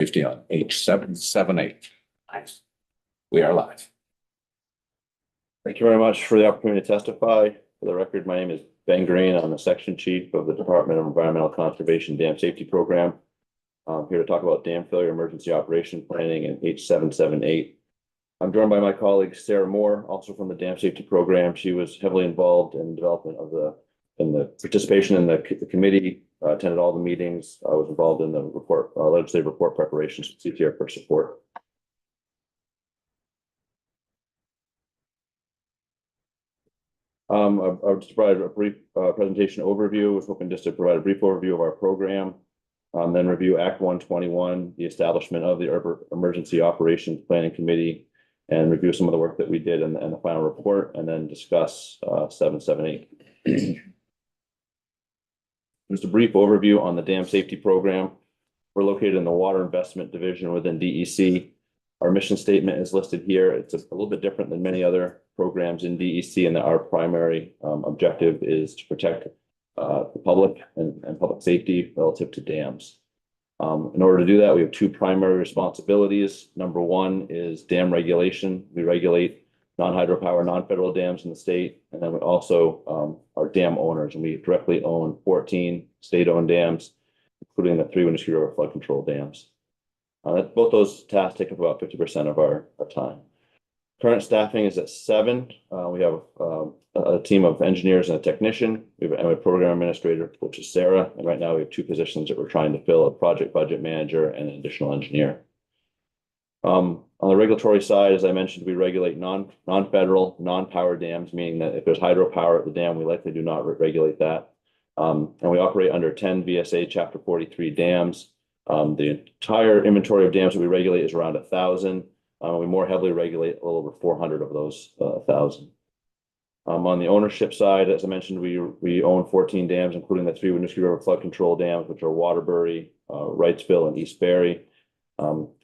Safety on H778. Nice. We are live. Thank you very much for the opportunity to testify. For the record, my name is Ben Green. I'm the Section Chief of the Department of Environmental Conservation Dam Safety Program. I'm here to talk about dam failure emergency operation planning in H778. I'm joined by my colleague Sarah Moore, also from the Dam Safety Program. She was heavily involved in development of the participation in the committee, attended all the meetings. I was involved in the report, legislative report preparations with CTR for support. I'll just provide a brief presentation overview. I was hoping just to provide a brief overview of our program, then review Act 121, the establishment of the Emergency Operations Planning Committee, and review some of the work that we did in the final report, and then discuss 778. Just a brief overview on the Dam Safety Program. We're located in the Water Investment Division within DEC. Our mission statement is listed here. It's a little bit different than many other programs in DEC, and that our primary objective is to protect the public and public safety relative to dams. In order to do that, we have two primary responsibilities. Number one is dam regulation. We regulate non-hydropower, non-federal dams in the state, and then we also are dam owners, and we directly own 14 state-owned dams, including the 3 Winooski River flood control dams. Both those tasks take up about 50% of our time. Current staffing is at 7. We have a team of engineers and a technician. We have a program administrator, which is Sarah. And right now we have 2 positions that we're trying to fill: a project budget manager and an additional engineer. On the regulatory side, as I mentioned, we regulate non-federal, non-power dams, meaning that if there's hydropower at the dam, we likely do not regulate that. And we operate under 10 VSA Chapter 43 dams. The entire inventory of dams that we regulate is around 1,000. We more heavily regulate a little over 400 of those 1,000. On the ownership side, as I mentioned, we own 14 dams, including the 3 Winooski River flood control dams, which are Waterbury, Wrightsville, and East Barry.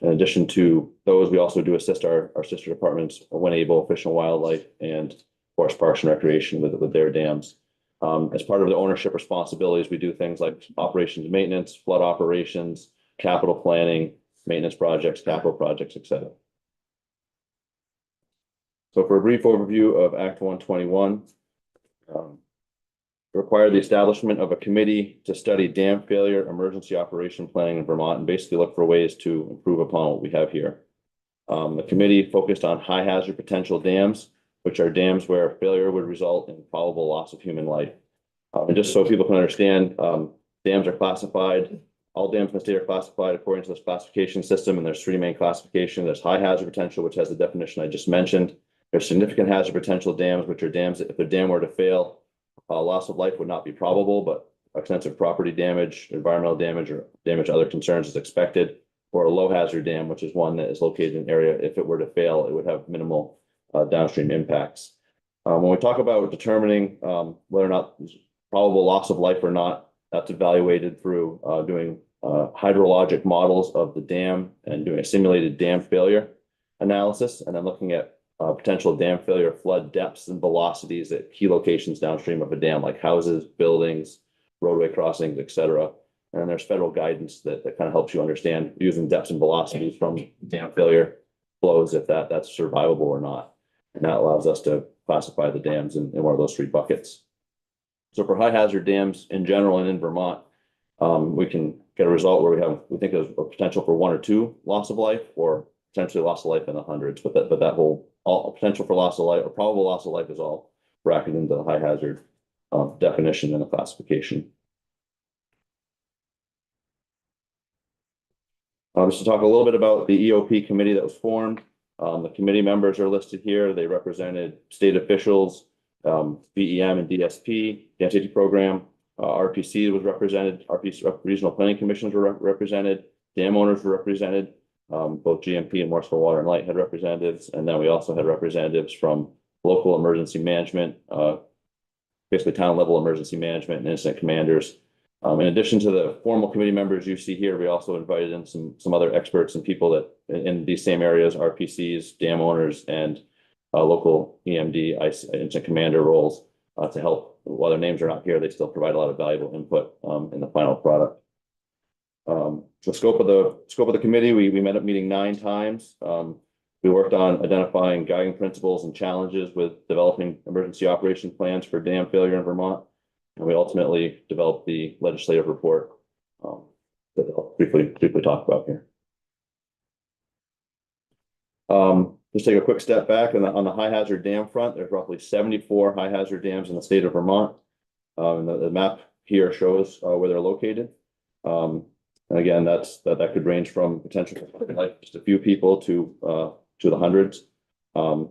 In addition to those, we also do assist our sister departments when able, Fish and Wildlife and Forest Parks and Recreation with their dams. As part of the ownership responsibilities, we do things like operations and maintenance, flood operations, capital planning, maintenance projects, capital projects, etc. So for a brief overview of Act 121, required the establishment of a committee to study dam failure emergency operation planning in Vermont and basically look for ways to improve upon what we have here. The committee focused on high hazard potential dams, which are dams where failure would result in probable loss of human life. And just so people can understand, dams are classified. All dams in the state are classified according to this classification system, and there's 3 main classifications. There's high hazard potential, which has the definition I just mentioned. There's significant hazard potential dams, which are dams that if the dam were to fail, loss of life would not be probable, but extensive property damage, environmental damage, or damage to other concerns is expected. Or a low hazard dam, which is one that is located in an area, if it were to fail, it would have minimal downstream impacts. When we talk about determining whether or not there's probable loss of life or not, that's evaluated through doing hydrologic models of the dam and doing a simulated dam failure analysis, and then looking at potential dam failure flood depths and velocities at key locations downstream of a dam, like houses, buildings, roadway crossings, etc. And there's federal guidance that kind of helps you understand using depths and velocities from dam failure flows, if that's survivable or not. And that allows us to classify the dams in one of those 3 buckets. So for high hazard dams in general and in Vermont, we can get a result where we think there's a potential for 1 or 2 loss of life, or potentially loss of life in the hundreds. But that whole potential for loss of life or probable loss of life is all bracketed into the high hazard definition in the classification. Just to talk a little bit about the EOP committee that was formed. The committee members are listed here. They represented state officials, BEM and DSP, Dam Safety Program. RPC was represented. RPC regional planning commissions were represented. Dam owners were represented. Both GMP and Morrisville Water and Light had representatives, and then we also had representatives from local emergency management, basically town level emergency management and incident commanders. In addition to the formal committee members you see here, we also invited in some other experts and people that in these same areas, RPCs, dam owners, and local EMD, incident commander roles to help. While their names are not here, they still provide a lot of valuable input in the final product. The scope of the committee, we met up meeting 9 times. We worked on identifying guiding principles and challenges with developing emergency operation plans for dam failure in Vermont. And we ultimately developed the legislative report that I'll briefly talk about here. Just take a quick step back on the high hazard dam front. There's roughly 74 high hazard dams in the state of Vermont. And the map here shows where they're located. And again, that could range from potential like just a few people to the hundreds. And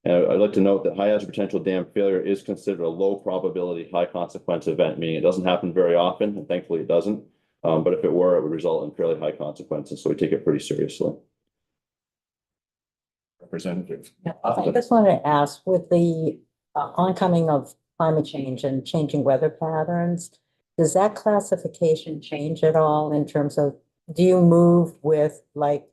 I'd like to note that high hazard potential dam failure is considered a low probability, high consequence event, meaning it doesn't happen very often, and thankfully it doesn't. But if it were, it would result in fairly high consequences. So we take it pretty seriously. Representative. Yeah, I just want to ask, with the oncoming of climate change and changing weather patterns, does that classification change at all in terms of, do you move with like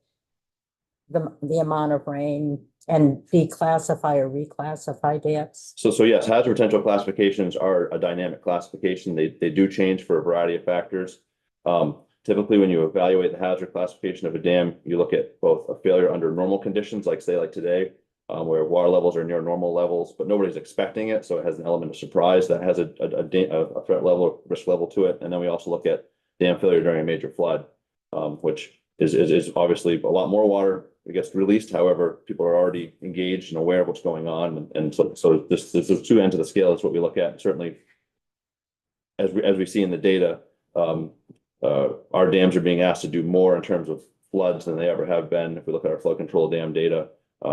the amount of rain and declassify or reclassify dams? So yes, hazard potential classifications are a dynamic classification. They do change for a variety of factors. Typically, when you evaluate the hazard classification of a dam, you look at both a failure under normal conditions, like today, where water levels are near normal levels, but nobody's expecting it, so it has an element of surprise that has a threat level, risk level to it. And then we also look at dam failure during a major flood, which is obviously a lot more water that gets released. However, people are already engaged and aware of what's going on, and so this is 2 ends of the scale. That's what we look at. Certainly, as we see in the data, our dams are being asked to do more in terms of floods than they ever have been. If we look at our flood control dam data,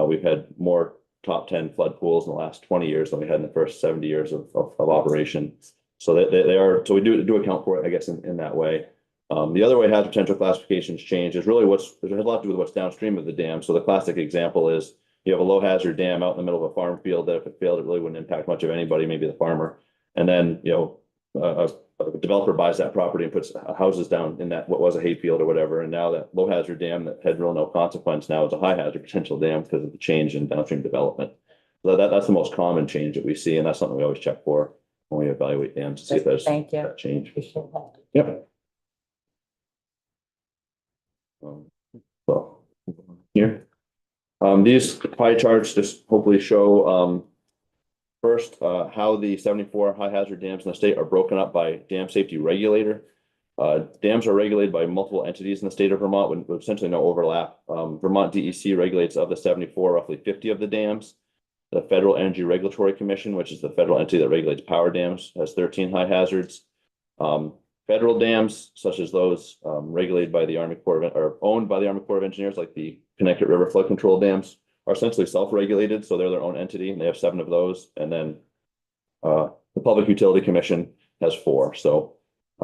we've had more top 10 flood pools in the last 20 years than we had in the first 70 years of operation. So they are, so we do account for it, I guess, in that way. The other way hazard potential classifications change is really it has a lot to do with what's downstream of the dam. So the classic example is you have a low hazard dam out in the middle of a farm field that if it failed, it really wouldn't impact much of anybody, maybe the farmer. And then, a developer buys that property and puts houses down in that what was a hayfield or whatever, and now that low hazard dam that had real no consequence now is a high hazard potential dam because of the change in downstream development. So that's the most common change that we see, and that's something we always check for when we evaluate dams to see if there's Thank you. that change. Appreciate that. Yep. So here, these pie charts just hopefully show first, how the 74 high hazard dams in the state are broken up by dam safety regulator. Dams are regulated by multiple entities in the state of Vermont with essentially no overlap. Vermont DEC regulates of the 74, roughly 50 of the dams. The Federal Energy Regulatory Commission, which is the federal entity that regulates power dams, has 13 high hazards. Federal dams, such as those regulated by the Army Corps of, or owned by the Army Corps of Engineers, like the Connecticut River flood control dams, are essentially self-regulated, so they're their own entity, and they have 7 of those. And then the Public Utility Commission has 4. So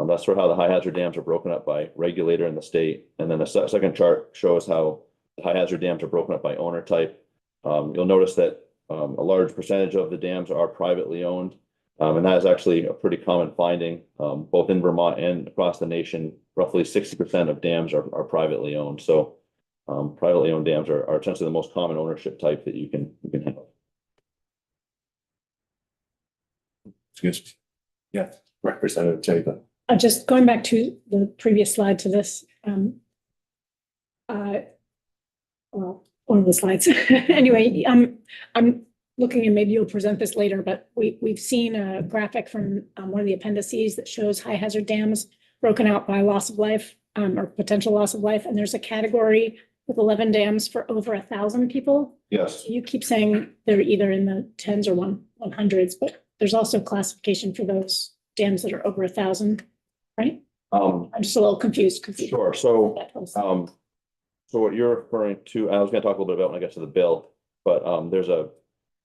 that's sort of how the high hazard dams are broken up by regulator in the state. And then the second chart shows how the high hazard dams are broken up by owner type. You'll notice that a large percentage of the dams are privately owned. And that is actually a pretty common finding, both in Vermont and across the nation. Roughly 60% of dams are privately owned. So privately owned dams are essentially the most common ownership type that you can have. Excuse me. Yeah, Representative Taylor. Just going back to the previous slide to this, well, one of the slides. Anyway, I'm looking, and maybe you'll present this later, but we've seen a graphic from one of the appendices that shows high hazard dams broken out by loss of life or potential loss of life. And there's a category with 11 dams for over 1,000 people. Yes. You keep saying they're either in the tens or 100s, but there's also classification for those dams that are over 1,000, right? I'm just a little confused. Sure. So, so what you're referring to, I was going to talk a little bit about when I get to the bill, but so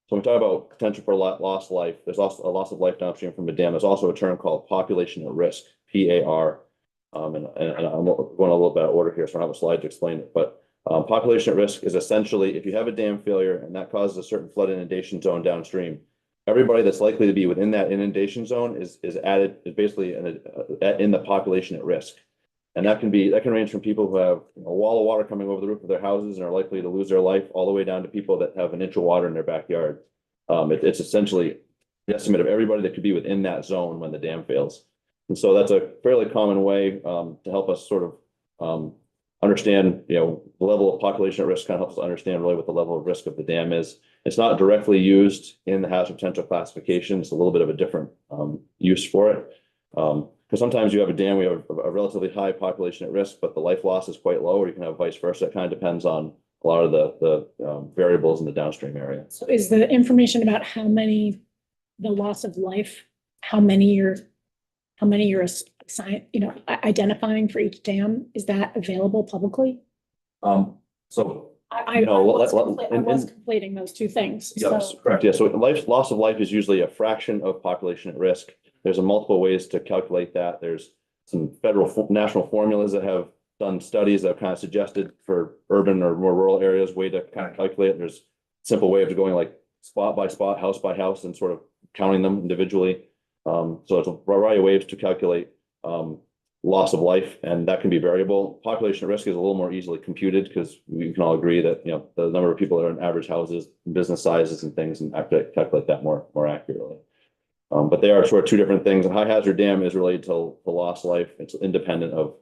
when we talk about potential for lost life, there's also a loss of life downstream from a dam. There's also a term called population at risk, PAR. And I'm going a little bit out of order here, so I don't have a slide to explain it. But population at risk is essentially if you have a dam failure and that causes a certain flood inundation zone downstream, everybody that's likely to be within that inundation zone is basically in the population at risk. And that can range from people who have a wall of water coming over the roof of their houses and are likely to lose their life, all the way down to people that have an inch of water in their backyard. It's essentially the estimate of everybody that could be within that zone when the dam fails. And so that's a fairly common way to help us sort of understand, the level of population at risk, kind of helps us understand really what the level of risk of the dam is. It's not directly used in the hazard potential classification. It's a little bit of a different use for it. Because sometimes you have a dam, we have a relatively high population at risk, but the life loss is quite low, or you can have vice versa. It kind of depends on a lot of the variables in the downstream area. So is the information about the loss of life, how many you're assign, identifying for each dam, is that available publicly? So I No, was let- conflating those two things. yes, So correct. Yeah, so loss of life is usually a fraction of population at risk. There's a multiple ways to calculate that. There's some national formulas that have done studies that have kind of suggested for urban or more rural areas, way to kind of calculate it. There's a simple way of going like spot by spot, house by house, and sort of counting them individually. So it's a variety of ways to calculate loss of life, and that can be variable. Population at risk is a little more easily computed because we can all agree that the number of people that are in average houses, business sizes, and things, and calculate that more accurately. But they are sort of two different things. A high hazard dam is related to the lost life. It's independent of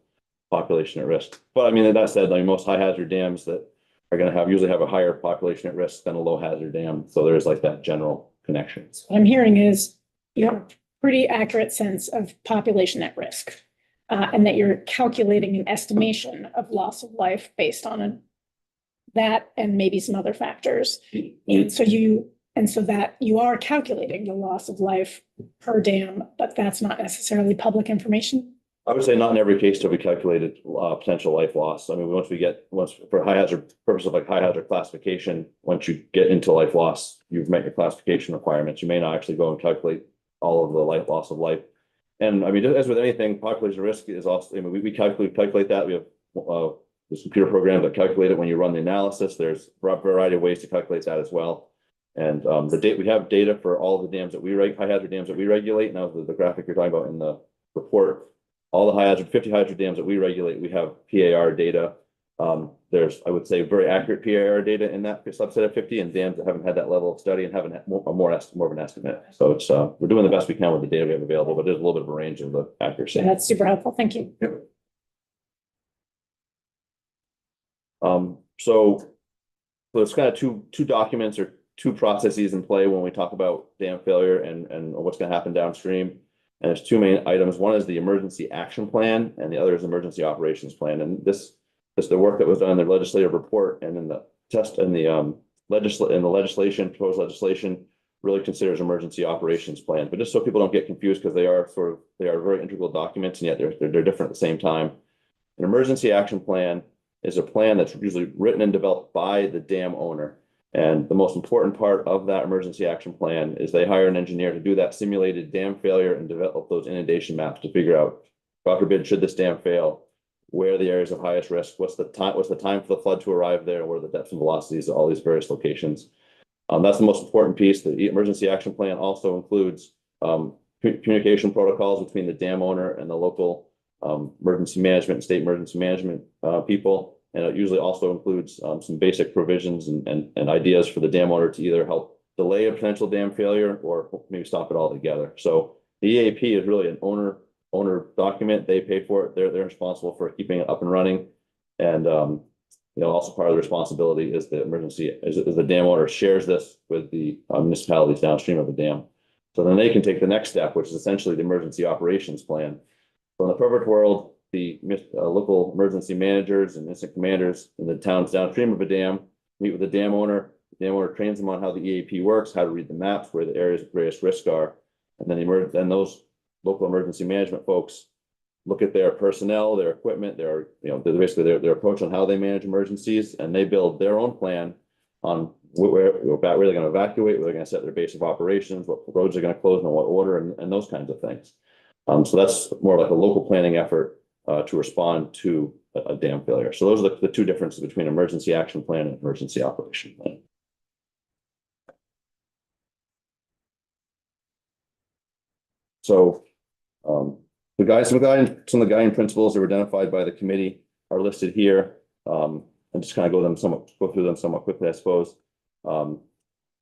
population at risk. But I mean, that said, most high hazard dams that are going to usually have a higher population at risk than a low hazard dam. So there's like that general connection. what I'm hearing is you have a pretty accurate sense of population at risk. And that you're calculating an estimation of loss of life based on that and maybe some other factors. And so that you are calculating the loss of life per dam, but that's not necessarily public information. I would say not in every case have we calculated potential life loss. I mean, once for high hazard purpose of like high hazard classification, once you get into life loss, you've met your classification requirements. You may not actually go and calculate all of the loss of life. And I mean, as with anything, population risk is also, we calculate that. We have this computer program that calculate it when you run the analysis. There's a variety of ways to calculate that as well. And we have data for all the dams that high hazard dams that we regulate. Now the graphic you're talking about in the report, all the 50 hazard dams that we regulate, we have PAR data. There's, I would say, very accurate PAR data in that subset of 50, and dams that haven't had that level of study and haven't had more of an estimate. So it's we're doing the best we can with the data we have available, but there's a little bit of a range of the accuracy. And that's super helpful. Thank you. So it's kind of two documents or two processes in play when we talk about dam failure and what's going to happen downstream. And there's two main items. One is the emergency action plan, and the other is emergency operations plan. And this is the work that was done in the legislative report and in the legislation, proposed legislation, really considers emergency operations plan. But just so people don't get confused, because they are very integral documents, and yet they're different at the same time. An emergency action plan is a plan that's usually written and developed by the dam owner. And the most important part of that emergency action plan is they hire an engineer to do that simulated dam failure and develop those inundation maps to figure out, God forbid, should this dam fail, where are the areas of highest risk, what's the time for the flood to arrive there, what are the depths and velocities at all these various locations. That's the most important piece. The emergency action plan also includes communication protocols between the dam owner and the local emergency management and state emergency management people. And it usually also includes some basic provisions and ideas for the dam owner to either help delay a potential dam failure or maybe stop it altogether. So the EAP is really an owner document. They pay for it. They're responsible for keeping it up and running. And also part of the responsibility is the dam owner shares this with the municipalities downstream of the dam. So then they can take the next step, which is essentially the emergency operations plan. So in the perfect world, the local emergency managers and incident commanders in the towns downstream of a dam meet with the dam owner. The dam owner trains them on how the EAP works, how to read the maps, where the areas of greatest risk are, and then those local emergency management folks look at their personnel, their equipment, basically their approach on how they manage emergencies, and they build their own plan on where they're going to evacuate, where they're going to set their base of operations, what roads they're going to close, in what order, and those kinds of things. So that's more like a local planning effort to respond to a dam failure. So those are the two differences between emergency action plan and emergency operation plan. So some of the guiding principles that were identified by the committee are listed here. And just kind of go through them somewhat quickly, I suppose.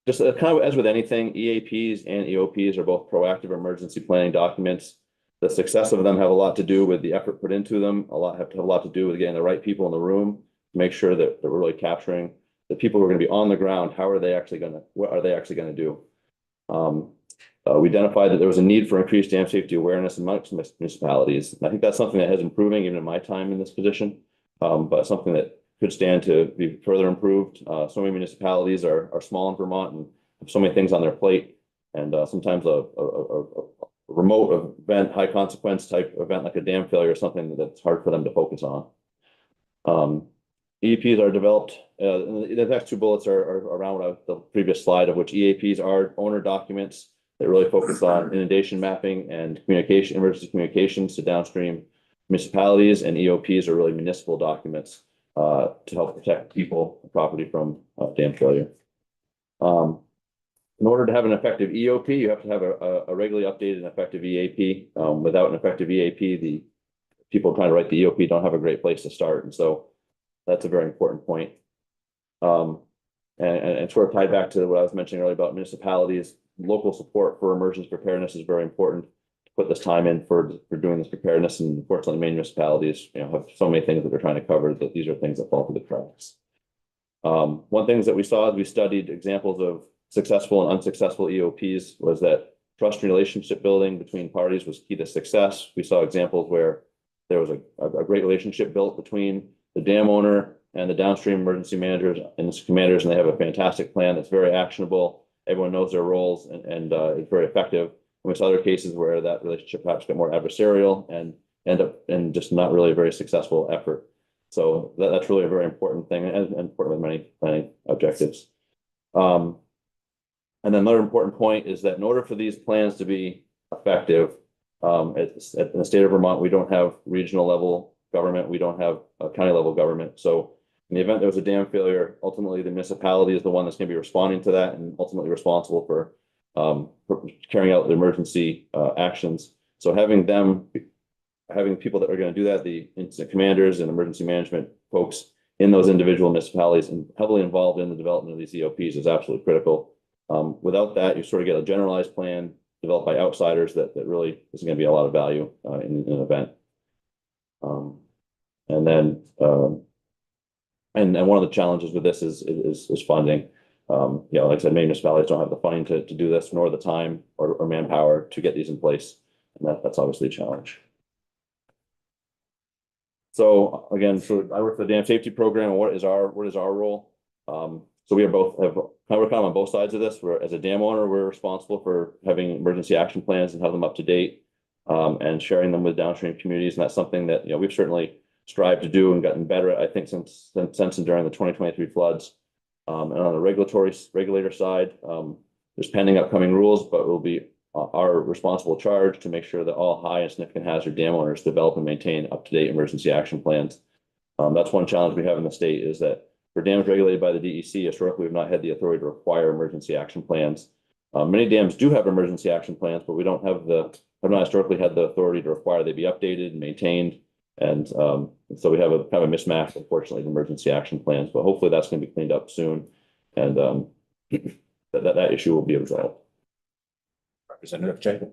Just kind of as with anything, EAPs and EOPs are both proactive emergency planning documents. The success of them have a lot to do with the effort put into them, have a lot to do with getting the right people in the room, to make sure that we're really capturing the people who are going to be on the ground. What are they actually going to do? We identified that there was a need for increased dam safety awareness amongst municipalities. And I think that's something that has improving even in my time in this position, but something that could stand to be further improved. So many municipalities are small in Vermont and have so many things on their plate, and sometimes a remote event, high consequence type event like a dam failure is something that's hard for them to focus on. EAPs are developed. The next two bullets are around the previous slide, of which EAPs are owner documents that really focus on inundation mapping and emergency communications to downstream municipalities, and EOPs are really municipal documents to help protect people and property from dam failure. In order to have an effective EOP, you have to have a regularly updated and effective EAP. Without an effective EAP, the people trying to write the EOP don't have a great place to start, and so that's a very important point. And sort of tied back to what I was mentioning earlier about municipalities, local support for emergency preparedness is very important. To put this time in for doing this preparedness, and unfortunately, many municipalities, have so many things that they're trying to cover that these are things that fall through the cracks. One thing that we saw as we studied examples of successful and unsuccessful EOPs was that trust and relationship building between parties was key to success. We saw examples where there was a great relationship built between the dam owner and the downstream emergency managers and the commanders, and they have a fantastic plan that's very actionable. Everyone knows their roles and it's very effective. And we saw other cases where that relationship perhaps got more adversarial and end up in just not really a very successful effort. So that's really a very important thing, and important with many planning objectives. And then another important point is that in order for these plans to be effective, in the state of Vermont, we don't have regional level government, we don't have a county level government. So in the event there was a dam failure, ultimately the municipality is the one that's going to be responding to that and ultimately responsible for carrying out the emergency actions. So having people that are going to do that, the incident commanders and emergency management folks in those individual municipalities and heavily involved in the development of these EOPs is absolutely critical. Without that, you sort of get a generalized plan developed by outsiders that really isn't going to be a lot of value in an event. And then one of the challenges with this is funding. Like I said, many municipalities don't have the funding to do this, nor the time or manpower to get these in place, and that's obviously a challenge. So again, I work for the dam safety program, and what is our role? So we we're kind of on both sides of this. As a dam owner, we're responsible for having emergency action plans and have them up to date, and sharing them with downstream communities. And that's something that we've certainly strived to do and gotten better at, I think, since and during the 2023 floods. And on the regulator side, there's pending upcoming rules, but it will be our responsible charge to make sure that all high and significant hazard dam owners develop and maintain up-to-date emergency action plans. That's one challenge we have in the state, is that for dams regulated by the DEC, historically, we've not had the authority to require emergency action plans. Many dams do have emergency action plans, but we have not historically had the authority to require they be updated and maintained. And so we have a kind of a mismatch, unfortunately, of emergency action plans, but hopefully that's going to be cleaned up soon, and that issue will be resolved. Representative Jacob.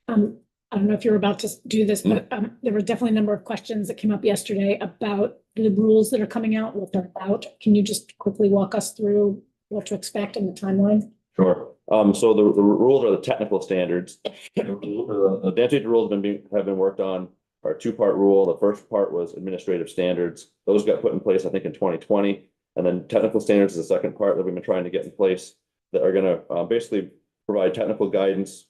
I don't know if you're about to do this, but there were definitely a number of questions that came up yesterday about the rules that are coming out, what they're about. Can you just quickly walk us through what to expect in the timeline? Sure. So the rules are the technical standards. The dam safety rules have been worked on. Our two-part rule. The first part was administrative standards. Those got put in place, I think, in 2020. And then technical standards is the second part that we've been trying to get in place, that are going to basically provide technical guidance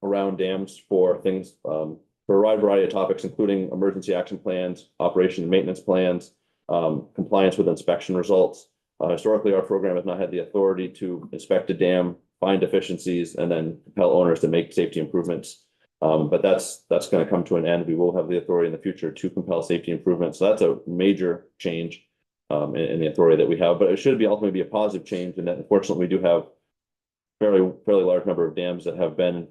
around dams for things, for a wide variety of topics, including emergency action plans, operation and maintenance plans, compliance with inspection results. Historically, our program has not had the authority to inspect a dam, find deficiencies, and then compel owners to make safety improvements. But that's going to come to an end. We will have the authority in the future to compel safety improvements. So that's a major change in the authority that we have. But it should ultimately be a positive change, in that unfortunately we do have fairly large number of dams that have been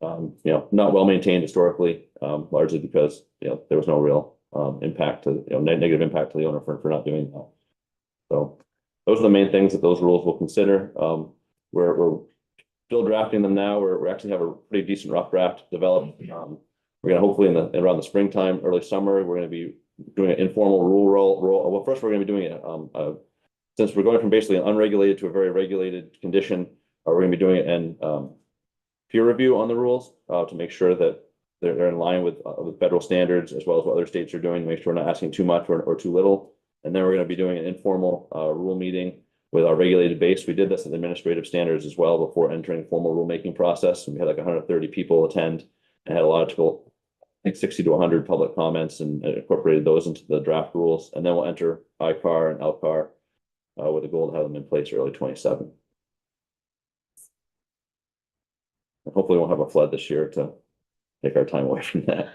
not well maintained historically, largely because there was no real impact to negative impact to the owner for not doing that. So those are the main things that those rules will consider. We're still drafting them now. We actually have a pretty decent rough draft developed. We're gonna hopefully around the springtime, early summer, we're gonna be doing an informal rule roll. Well, first, we're gonna be doing it, since we're going from basically an unregulated to a very regulated condition, we're gonna be doing it in peer review on the rules to make sure that they're in line with federal standards as well as what other states are doing, to make sure we're not asking too much or too little. And then we're gonna be doing an informal rule meeting with our regulated base. We did this at administrative standards as well before entering formal rulemaking process. And we had like 130 people attend and had a lot of people, I think 60 to 100 public comments, and incorporated those into the draft rules. And then we'll enter ICAR and LCAR with the goal to have them in place early 27. And hopefully we won't have a flood this year to take our time away from that.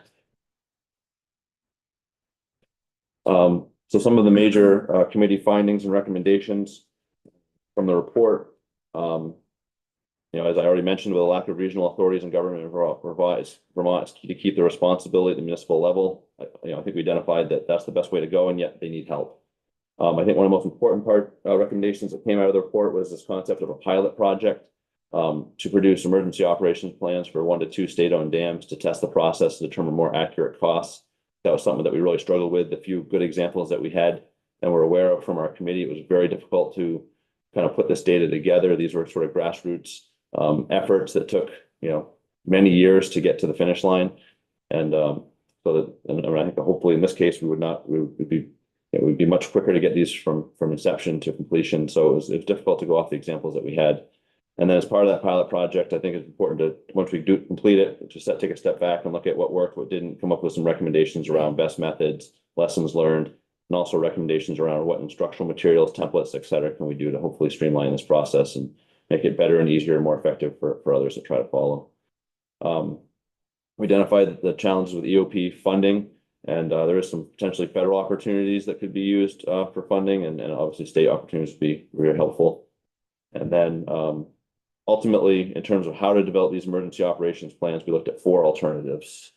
So some of the major committee findings and recommendations from the report, as I already mentioned, with a lack of regional authorities and government in Vermont, it's key to keep the responsibility at the municipal level. I think we identified that that's the best way to go, and yet they need help. I think one of the most important recommendations that came out of the report was this concept of a pilot project to produce emergency operations plans for 1 to 2 state-owned dams to test the process to determine more accurate costs. That was something that we really struggled with. The few good examples that we had and were aware of from our committee, it was very difficult to kind of put this data together. These were sort of grassroots efforts that took, many years to get to the finish line. And I think hopefully in this case, we would be much quicker to get these from inception to completion. So it was difficult to go off the examples that we had. And then as part of that pilot project, I think it's important to, once we do complete it, just take a step back and look at what worked, what didn't, come up with some recommendations around best methods, lessons learned, and also recommendations around what instructional materials, templates, et cetera, can we do to hopefully streamline this process and make it better and easier and more effective for others to try to follow. We identified the challenges with EOP funding, and there is some potentially federal opportunities that could be used for funding, and obviously state opportunities would be very helpful. And then ultimately, in terms of how to develop these emergency operations plans, we looked at 4 alternatives.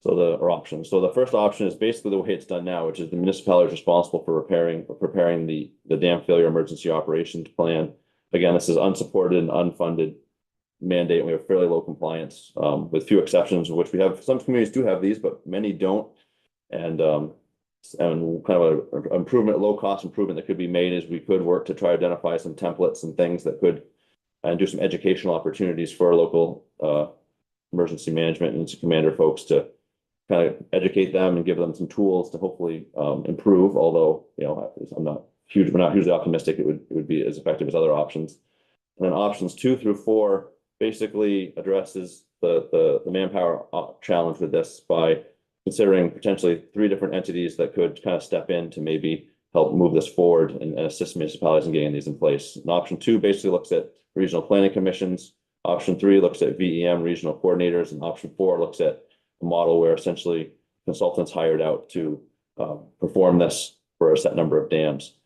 Options. So the first option is basically the way it's done now, which is the municipality is responsible for preparing the dam failure emergency operations plan. Again, this is unsupported and unfunded mandate, and we have fairly low compliance, with few exceptions, of which we have. Some communities do have these, but many don't. And kind of an improvement, low cost improvement that could be made is we could work to try to identify some templates and things that could, and do some educational opportunities for local emergency management and commander folks to kind of educate them and give them some tools to hopefully improve. Although, we're not hugely optimistic it would be as effective as other options. And then options 2 through 4 basically addresses the manpower challenge with this by considering potentially 3 different entities that could kind of step in to maybe help move this forward and assist municipalities in getting these in place. And option 2 basically looks at regional planning commissions. Option 3 looks at VEM regional coordinators, and option 4 looks at a model where essentially consultants hired out to perform this for a set number of dams.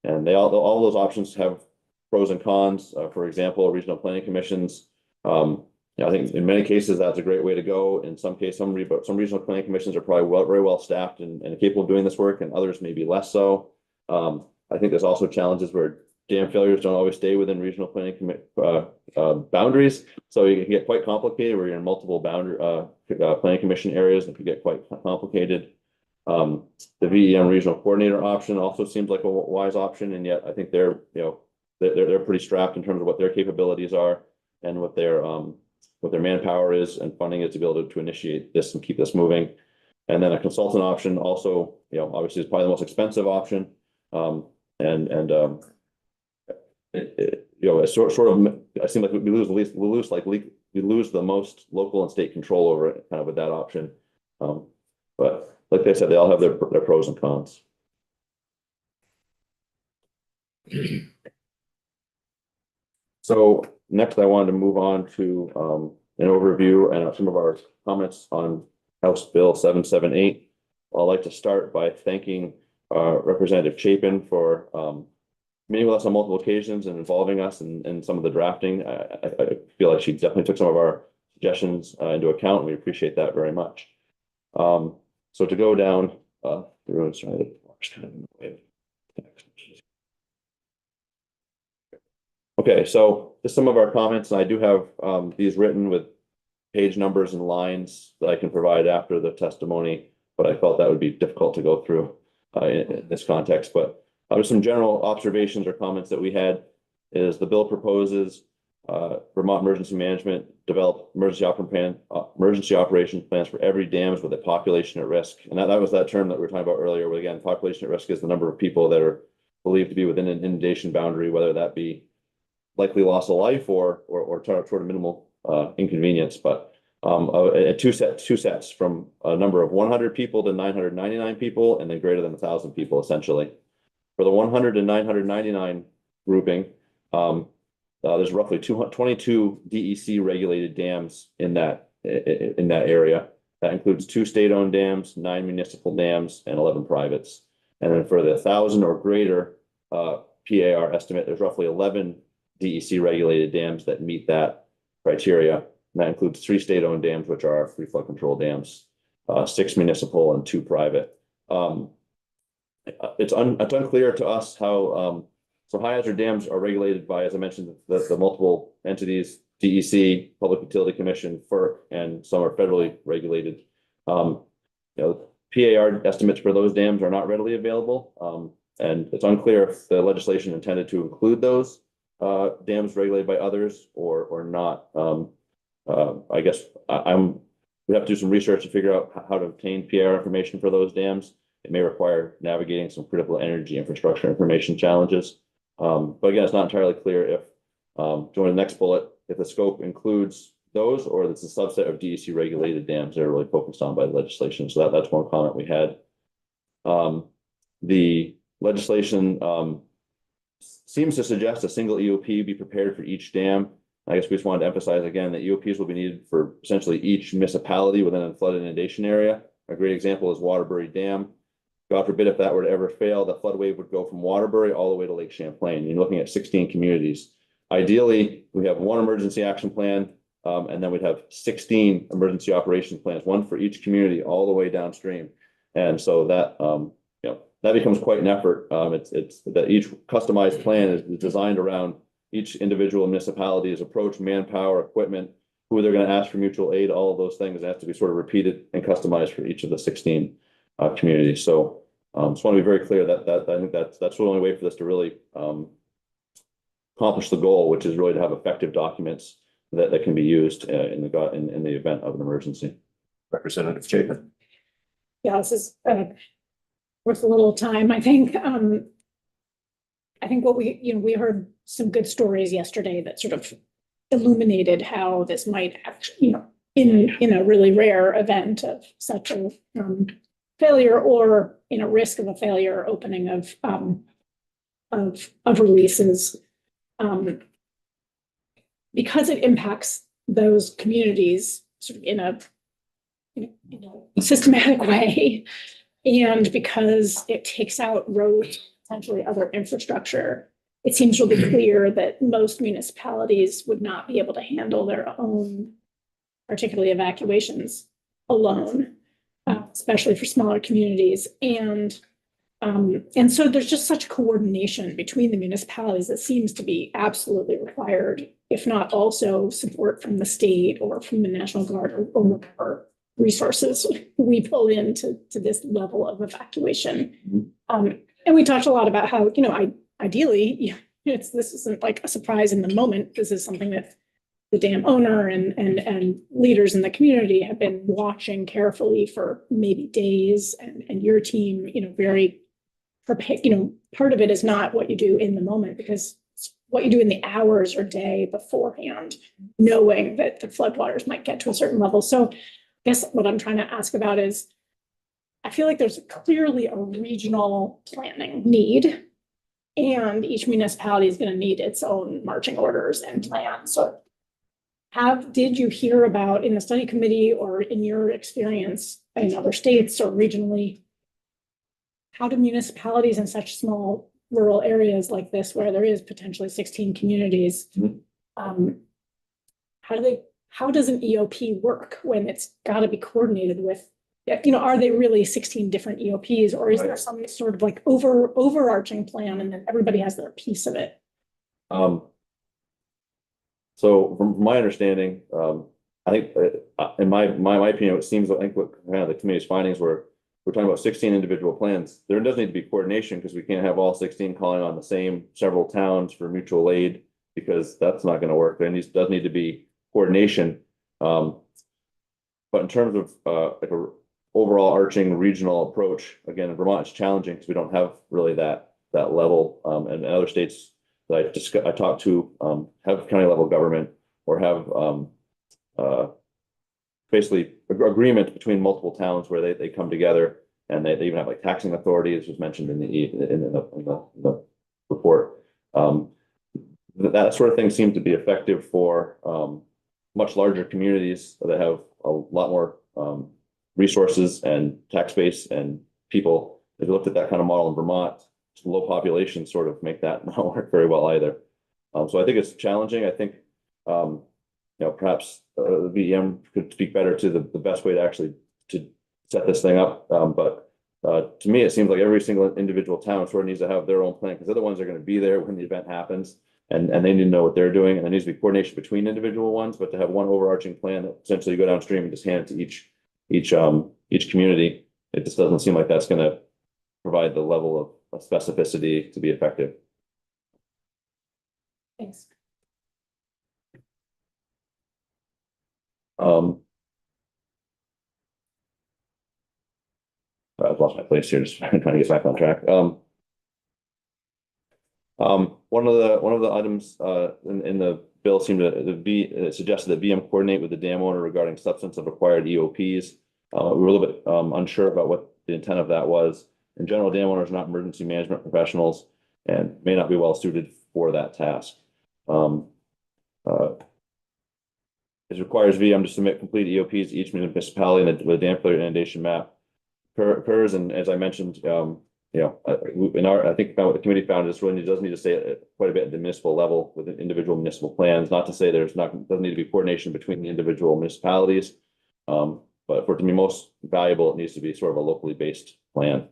And all those options have pros and cons. For example, regional planning commissions. I think in many cases that's a great way to go. In some cases, some regional planning commissions are probably very well staffed and capable of doing this work, and others maybe less so. I think there's also challenges where dam failures don't always stay within regional planning boundaries, so you can get quite complicated where you're in multiple planning commission areas, and it could get quite complicated. The VEM regional coordinator option also seems like a wise option, and yet I think they're pretty strapped in terms of what their capabilities are and what their manpower is and funding is to be able to initiate this and keep this moving. And then a consultant option also, obviously is probably the most expensive option. It's sort of, I seem like we lose the most local and state control over it kind of with that option. But like I said, they all have their pros and cons. So next I wanted to move on to an overview and some of our comments on House Bill 778. I'd like to start by thanking Representative Chapin for meeting with us on multiple occasions and involving us in some of the drafting. I feel like she definitely took some of our suggestions into account, and we appreciate that very much. So to go down the road, sorry, kind of in the way of text. Okay, so just some of our comments, and I do have these written with page numbers and lines that I can provide after the testimony, but I felt that would be difficult to go through in this context. But just some general observations or comments that we had is the bill proposes Vermont Emergency Management develop emergency operation plans for every dams with a population at risk. And that was that term that we were talking about earlier, where again, population at risk is the number of people that are believed to be within an inundation boundary, whether that be likely loss of life or toward a minimal inconvenience. But two sets from a number of 100 people to 999 people, and then greater than 1,000 people, essentially. For the 100 to 999 grouping, there's roughly 22 DEC regulated dams in that area. That includes 2 state-owned dams, 9 municipal dams, and 11 privates. And then for the 1,000 or greater PAR estimate, there's roughly 11 DEC regulated dams that meet that criteria. And that includes 3 state-owned dams, which are our free flood control dams, 6 municipal and 2 private. It's unclear to us how so high hazard dams are regulated by, as I mentioned, the multiple entities, DEC, Public Utility Commission, FERC, and some are federally regulated. PAR estimates for those dams are not readily available. And it's unclear if the legislation intended to include those dams regulated by others or not. I guess we have to do some research to figure out how to obtain PAR information for those dams. It may require navigating some critical energy infrastructure information challenges. But again, it's not entirely clear if, during the next bullet, if the scope includes those or it's a subset of DEC regulated dams that are really focused on by the legislation. So that's one comment we had. The legislation seems to suggest a single EOP be prepared for each dam. I guess we just wanted to emphasize again that EOPs will be needed for essentially each municipality within a flood inundation area. A great example is Waterbury Dam. God forbid if that were to ever fail, the flood wave would go from Waterbury all the way to Lake Champlain. You're looking at 16 communities. Ideally, we have 1 emergency action plan, and then we'd have 16 emergency operations plans, 1 for each community all the way downstream. And so that that becomes quite an effort. It's that each customized plan is designed around each individual municipality's approach, manpower, equipment, who they're going to ask for mutual aid, all of those things have to be sort of repeated and customized for each of the 16 communities. So just want to be very clear that I think that's the only way for this to really accomplish the goal, which is really to have effective documents that can be used in the event of an emergency. Representative Chapin. Yeah, this is worth a little time. I think what we heard some good stories yesterday that sort of illuminated how this might actually, in a really rare event of such a failure or in a risk of a failure opening of releases, because it impacts those communities sort of in a systematic way, and because it takes out roads, potentially other infrastructure, it seems really clear that most municipalities would not be able to handle their own, particularly evacuations, alone, especially for smaller communities. And so there's just such coordination between the municipalities that seems to be absolutely required, if not also support from the state or from the National Guard or whatever resources we pull into this level of evacuation. And we talked a lot about how, ideally, this isn't like a surprise in the moment. This is something that the dam owner and leaders in the community have been watching carefully for maybe days, and your team, very prepared. Part of it is not what you do in the moment, because it's what you do in the hours or day beforehand, knowing that the floodwaters might get to a certain level. So I guess what I'm trying to ask about is, I feel like there's clearly a regional planning need, and each municipality is going to need its own marching orders and plans. So did you hear about in the study committee or in your experience in other states or regionally, how do municipalities in such small rural areas like this, where there is potentially 16 communities, how does an EOP work when it's got to be coordinated with, are they really 16 different EOPs, or is there some sort of like overarching plan and then everybody has their piece of it? So from my understanding, I think, in my opinion, it seems, I think what kind of the committee's findings were, we're talking about 16 individual plans. There does need to be coordination because we can't have all 16 calling on the same several towns for mutual aid, because that's not going to work. There does need to be coordination. But in terms of like a overall arching regional approach, again, in Vermont, it's challenging because we don't have really that level. And other states that I talked to have county level government or have basically agreement between multiple towns where they come together, and they even have like taxing authority, as was mentioned in the report. That sort of thing seems to be effective for much larger communities that have a lot more resources and tax base and people. If you looked at that kind of model in Vermont, low population sort of make that not work very well either. So I think it's challenging. I think perhaps the VEM could speak better to the best way to actually to set this thing up. But to me, it seems like every single individual town sort of needs to have their own plan, because they're the ones that are going to be there when the event happens, and they need to know what they're doing, and there needs to be coordination between individual ones, but to have one overarching plan that essentially you go downstream and just hand it to each community, it just doesn't seem like that's going to provide the level of specificity to be effective. Thanks. I've lost my place here, just trying to get back on track. One of the items in the bill seemed to be suggested that VM coordinate with the dam owner regarding substance of acquired EOPs. We were a little bit unsure about what the intent of that was. In general, dam owners are not emergency management professionals and may not be well suited for that task. It requires VM to submit complete EOPs to each municipality with a dam failure inundation map. Occurs, and as I mentioned, I think what the committee found is really does need to stay quite a bit at the municipal level with individual municipal plans. Not to say doesn't need to be coordination between the individual municipalities, but for it to be most valuable, it needs to be sort of a locally based plan.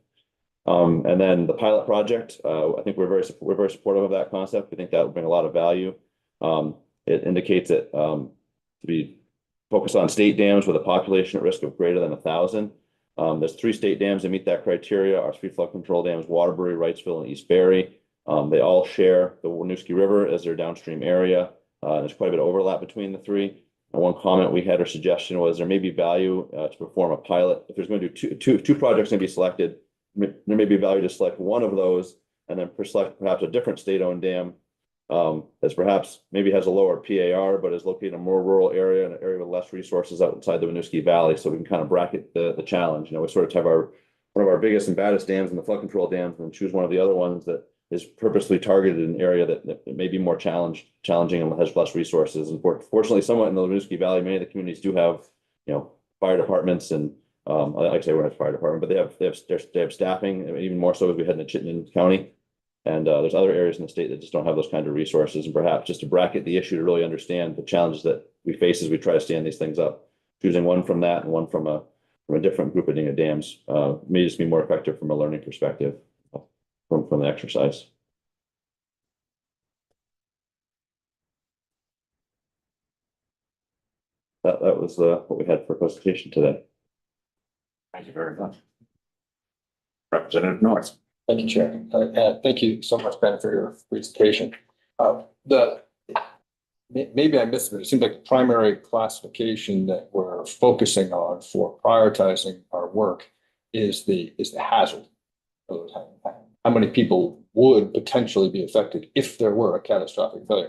And then the pilot project, I think we're very supportive of that concept. We think that would bring a lot of value. It indicates that to be focused on state dams with a population at risk of greater than 1,000. There's 3 state dams that meet that criteria: our 3 flood control dams, Waterbury, Wrightsville, and East Barry. They all share the Winooski River as their downstream area. There's quite a bit of overlap between the 3. And one comment we had or suggestion was there may be value to perform a pilot. If there's going to be two projects going to be selected, there may be value to select one of those and then select perhaps a different state-owned dam that's perhaps maybe has a lower PAR, but is located in a more rural area, an area with less resources outside the Winooski Valley. So we can kind of bracket the challenge. We sort of have one of our biggest and baddest dams in the flood control dams, and choose one of the other ones that is purposely targeted in an area that may be more challenging and has less resources. And fortunately, somewhat in the Winooski Valley, many of the communities do have, fire departments and like I say, we're not a fire department, but they have staffing, even more so as we head into Chittenden County. And there's other areas in the state that just don't have those kind of resources. And perhaps just to bracket the issue to really understand the challenges that we face as we try to stand these things up, choosing one from that and one from a different grouping of dams may just be more effective from a learning perspective from the exercise. That was what we had for presentation today. Thank you very much. Representative North. Thank you, Chair. Thank you so much, Ben, for your presentation. Maybe I missed it, but it seems like the primary classification that we're focusing on for prioritizing our work is the hazard. How many people would potentially be affected if there were a catastrophic failure?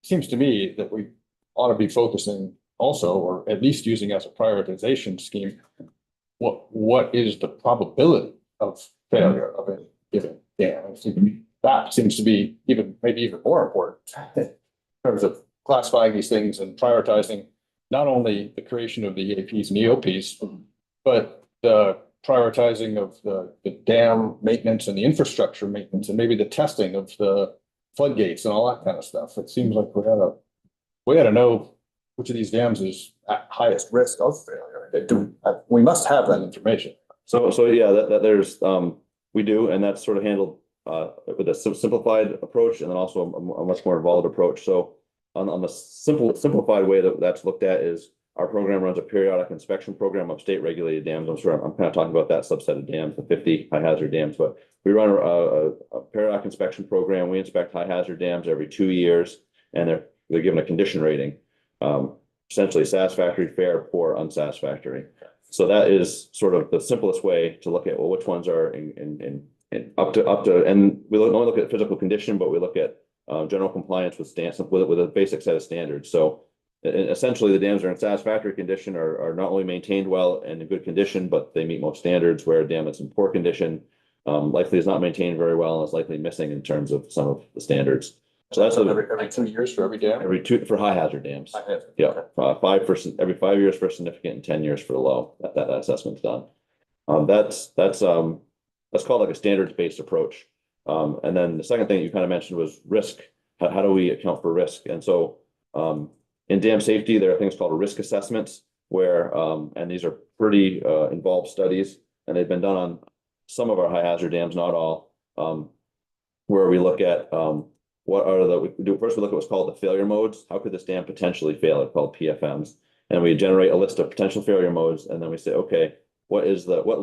It seems to me that we ought to be focusing also, or at least using as a prioritization scheme, what is the probability of failure of a given dam? That seems to be maybe even more important in terms of classifying these things and prioritizing not only the creation of the EAPs and EOPs, but the prioritizing of the dam maintenance and the infrastructure maintenance, and maybe the testing of the floodgates and all that kind of stuff. It seems like we ought to know which of these dams is at highest risk of failure. We must have that information. So yeah, that there's we do, and that's sort of handled with a simplified approach, and then also a much more involved approach. So on the simplified way that that's looked at is our program runs a periodic inspection program of state regulated dams. I'm sure I'm kind of talking about that subset of dams, the 50 high hazard dams, but we run a periodic inspection program. We inspect high hazard dams every 2 years, and they're given a condition rating. Essentially satisfactory, fair, poor, unsatisfactory. So that is sort of the simplest way to look at, well, which ones are in up to, and we don't only look at physical condition, but we look at general compliance with with a basic set of standards. So essentially the dams are in satisfactory condition are not only maintained well and in good condition, but they meet most standards, where a dam that's in poor condition likely is not maintained very well and is likely missing in terms of some of the standards. So that's every 2 years for every dam? every two for high hazard dams. High hazard, Yeah, okay. every 5 years for significant and 10 years for the low. That assessment's done. That's called like a standards-based approach. And then the second thing you kind of mentioned was risk. How do we account for risk? And so in dam safety, there are things called risk assessments where, and these are pretty involved studies, and they've been done on some of our high hazard dams, not all, where we look at what are first we look at what's called the failure modes. How could this dam potentially fail? They're called PFMs. And we generate a list of potential failure modes, and then we say, okay, what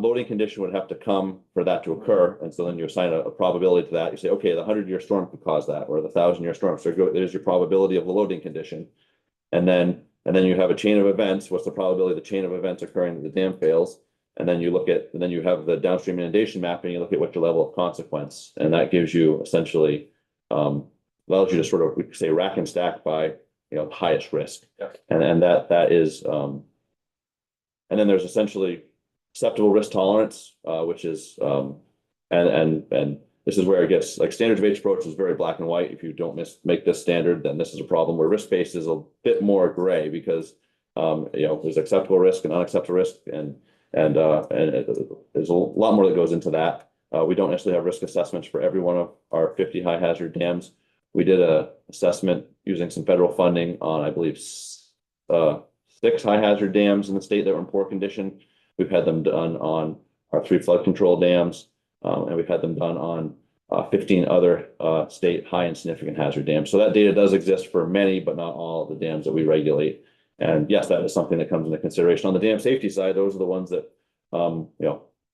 loading condition would have to come for that to occur? And so then you assign a probability to that. You say, okay, the 100-year storm could cause that, or the 1,000-year storm. So there's your probability of the loading condition. And then you have a chain of events. What's the probability of the chain of events occurring that the dam fails? And then you have the downstream inundation mapping. You look at what your level of consequence, and that gives you essentially allows you to sort of, we could say, rack and stack by highest risk. Yeah. And that is and then there's essentially acceptable risk tolerance, which is and this is where it gets like standards-based approach is very black and white. If you don't make this standard, then this is a problem. Where risk-based is a bit more gray because there's acceptable risk and unacceptable risk, and there's a lot more that goes into that. We don't necessarily have risk assessments for every one of our 50 high hazard dams. We did a assessment using some federal funding on, I believe, 6 high hazard dams in the state that were in poor condition. We've had them done on our 3 flood control dams, and we've had them done on 15 other state high and significant hazard dams. So that data does exist for many, but not all of the dams that we regulate. And yes, that is something that comes into consideration. On the dam safety side, those are the ones that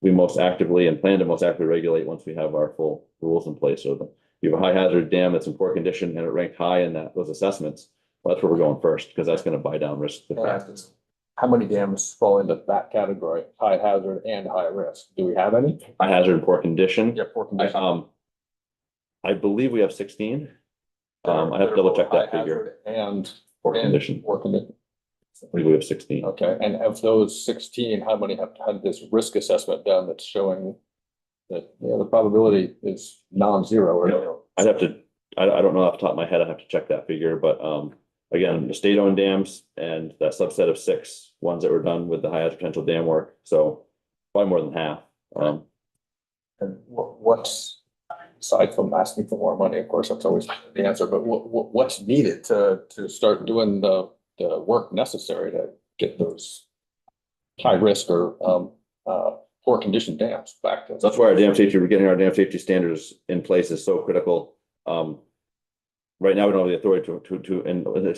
we most actively and plan to most actively regulate once we have our full rules in place. So you have a high hazard dam that's in poor condition and it ranked high in those assessments. Well, that's where we're going first, because that's going to buy down risk. How many dams fall into that category, high hazard and high risk? Do we have any? High hazard and poor condition. Yeah, poor condition. I believe we have 16. I have to double check that High figure. hazard And Poor condition. poor condition. I believe we have 16. Okay, and of those 16, how many have had this risk assessment done that's showing that the probability is non-zero or? I'd have to, I don't know off the top of my head, I have to check that figure, but again, the state-owned dams and that subset of 6 ones that were done with the high hazard potential dam work, so probably more than half. And what's, aside from asking for more money, of course, that's always the answer, but what's needed to start doing the work necessary to get those high risk or poor condition dams back to? That's why we're getting our dam safety standards in place is so critical. Right now, we don't have the authority to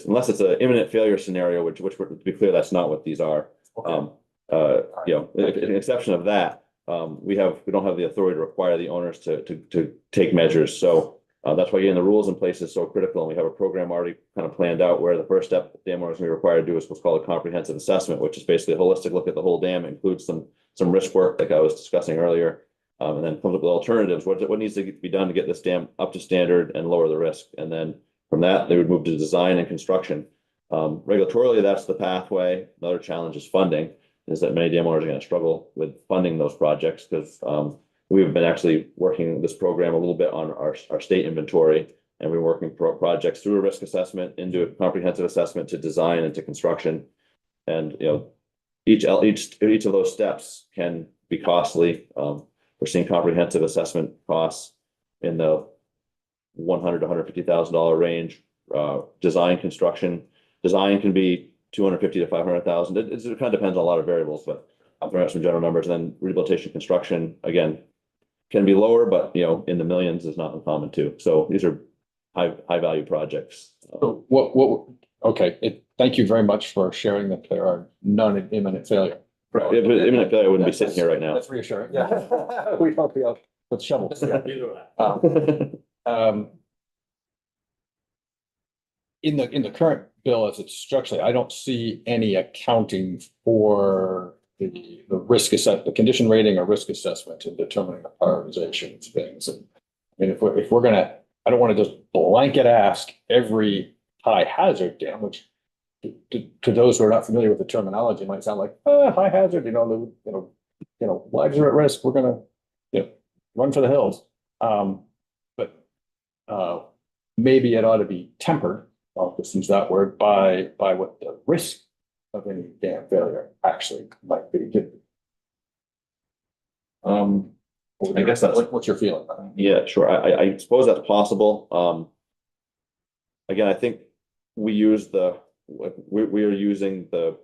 unless it's an imminent failure scenario, which to be clear, that's not what these are. Okay. An exception of that, we don't have the authority to require the owners to take measures. So that's why getting the rules in place is so critical. And we have a program already kind of planned out where the first step dam owners will be required to do is what's called a comprehensive assessment, which is basically a holistic look at the whole dam. It includes some risk work like I was discussing earlier, and then comes up with alternatives. What needs to be done to get this dam up to standard and lower the risk? And then from that, they would move to design and construction. Regulatorily, that's the pathway. Another challenge is funding, is that many dam owners are going to struggle with funding those projects because we've been actually working this program a little bit on our state inventory, and we're working projects through a risk assessment into a comprehensive assessment to design and to construction. And each of those steps can be costly. We're seeing comprehensive assessment costs in the $100,000 to $150,000 range. Design can be $250,000 to $500,000. It kind of depends on a lot of variables, but I'll throw out some general numbers. And then rehabilitation construction again can be lower, but in the millions is not uncommon too. So these are high value projects. So okay, thank you very much for sharing that there are none in imminent failure. Right, if it was imminent failure, I wouldn't be sitting here right now. That's reassuring, yeah. We don't be out with shovels. Um, in the current bill as it's structured, I don't see any accounting for the the condition rating or risk assessment in determining the prioritization of things. And I mean, if we're gonna, I don't want to just blanket ask every high hazard dam, which to those who are not familiar with the terminology might sound like, high hazard, lives are at risk. We're gonna, run for the hills. But maybe it ought to be tempered, I'll just use that word, by what the risk of any dam failure actually might be. I guess that's- what's your feeling? Yeah, sure. I suppose that's possible. Again, I think we are using the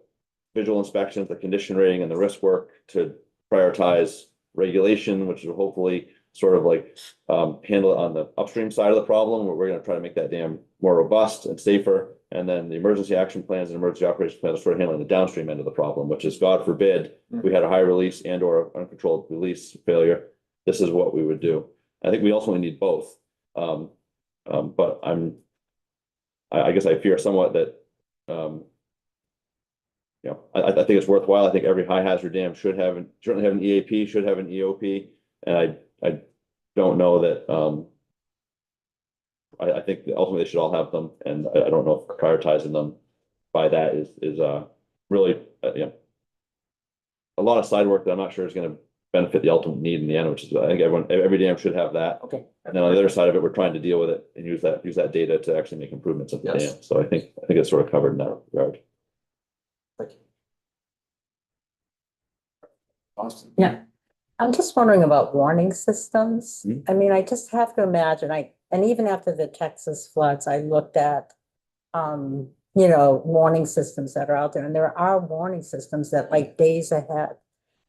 visual inspections, the condition rating and the risk work to prioritize regulation, which will hopefully sort of like handle it on the upstream side of the problem, where we're going to try to make that dam more robust and safer. And then the emergency action plans and emergency operations plans are sort of handling the downstream end of the problem, which is, God forbid, we had a high release and or uncontrolled release failure. This is what we would do. I think we ultimately need both. But I guess I fear somewhat that, I think it's worthwhile. I think every high hazard dam certainly have an EAP, should have an EOP. And I don't know that, I think that ultimately they should all have them. And I don't know if prioritizing them by that is really, a lot of side work that I'm not sure is going to benefit the ultimate need in the end, which is, I think every dam should have that. Okay. And then on the other side of it, we're trying to deal with it and use that data to actually make improvements of the Yes. dam. So I think it's sort of covered in that regard. Thank you. Austin? Yeah. I'm just wondering about warning systems. Mhm. I mean, I just have to imagine, and even after the Texas floods, I looked at, warning systems that are out there, and there are warning systems that like days ahead,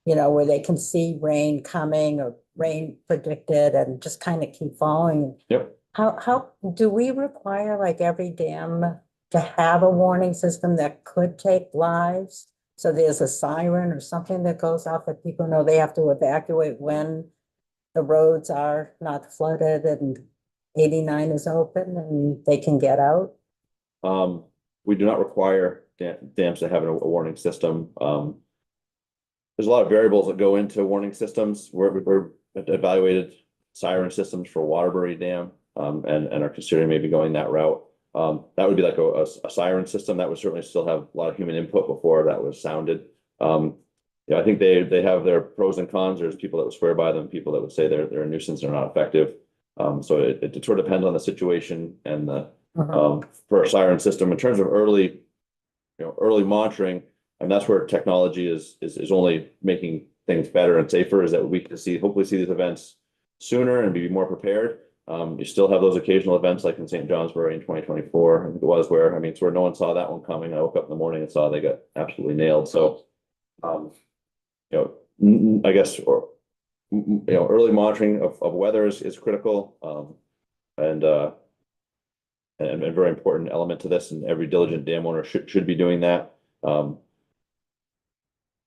where they can see rain coming or rain predicted and just kind of keep following. Yep. How do we require like every dam to have a warning system that could take lives? So there's a siren or something that goes off that people know they have to evacuate when the roads are not flooded and 89 is open and they can get out? We do not require dams to have a warning system. There's a lot of variables that go into warning systems. We're evaluated siren systems for Waterbury Dam, and are considering maybe going that route. That would be like a siren system that would certainly still have a lot of human input before that was sounded. I think they have their pros and cons. There's people that would swear by them, people that would say they're a nuisance, they're not effective. So it sort of depends on the situation and for a siren system in terms of early monitoring. And that's where technology is only making things better and safer, is that we can hopefully see these events sooner and be more prepared. You still have those occasional events like in St. Johnsbury in 2024, I think it was, where no one saw that one coming. I woke up in the morning and saw they got absolutely nailed. So, I guess, early monitoring of weather is critical, and a very important element to this, and every diligent dam owner should be doing that.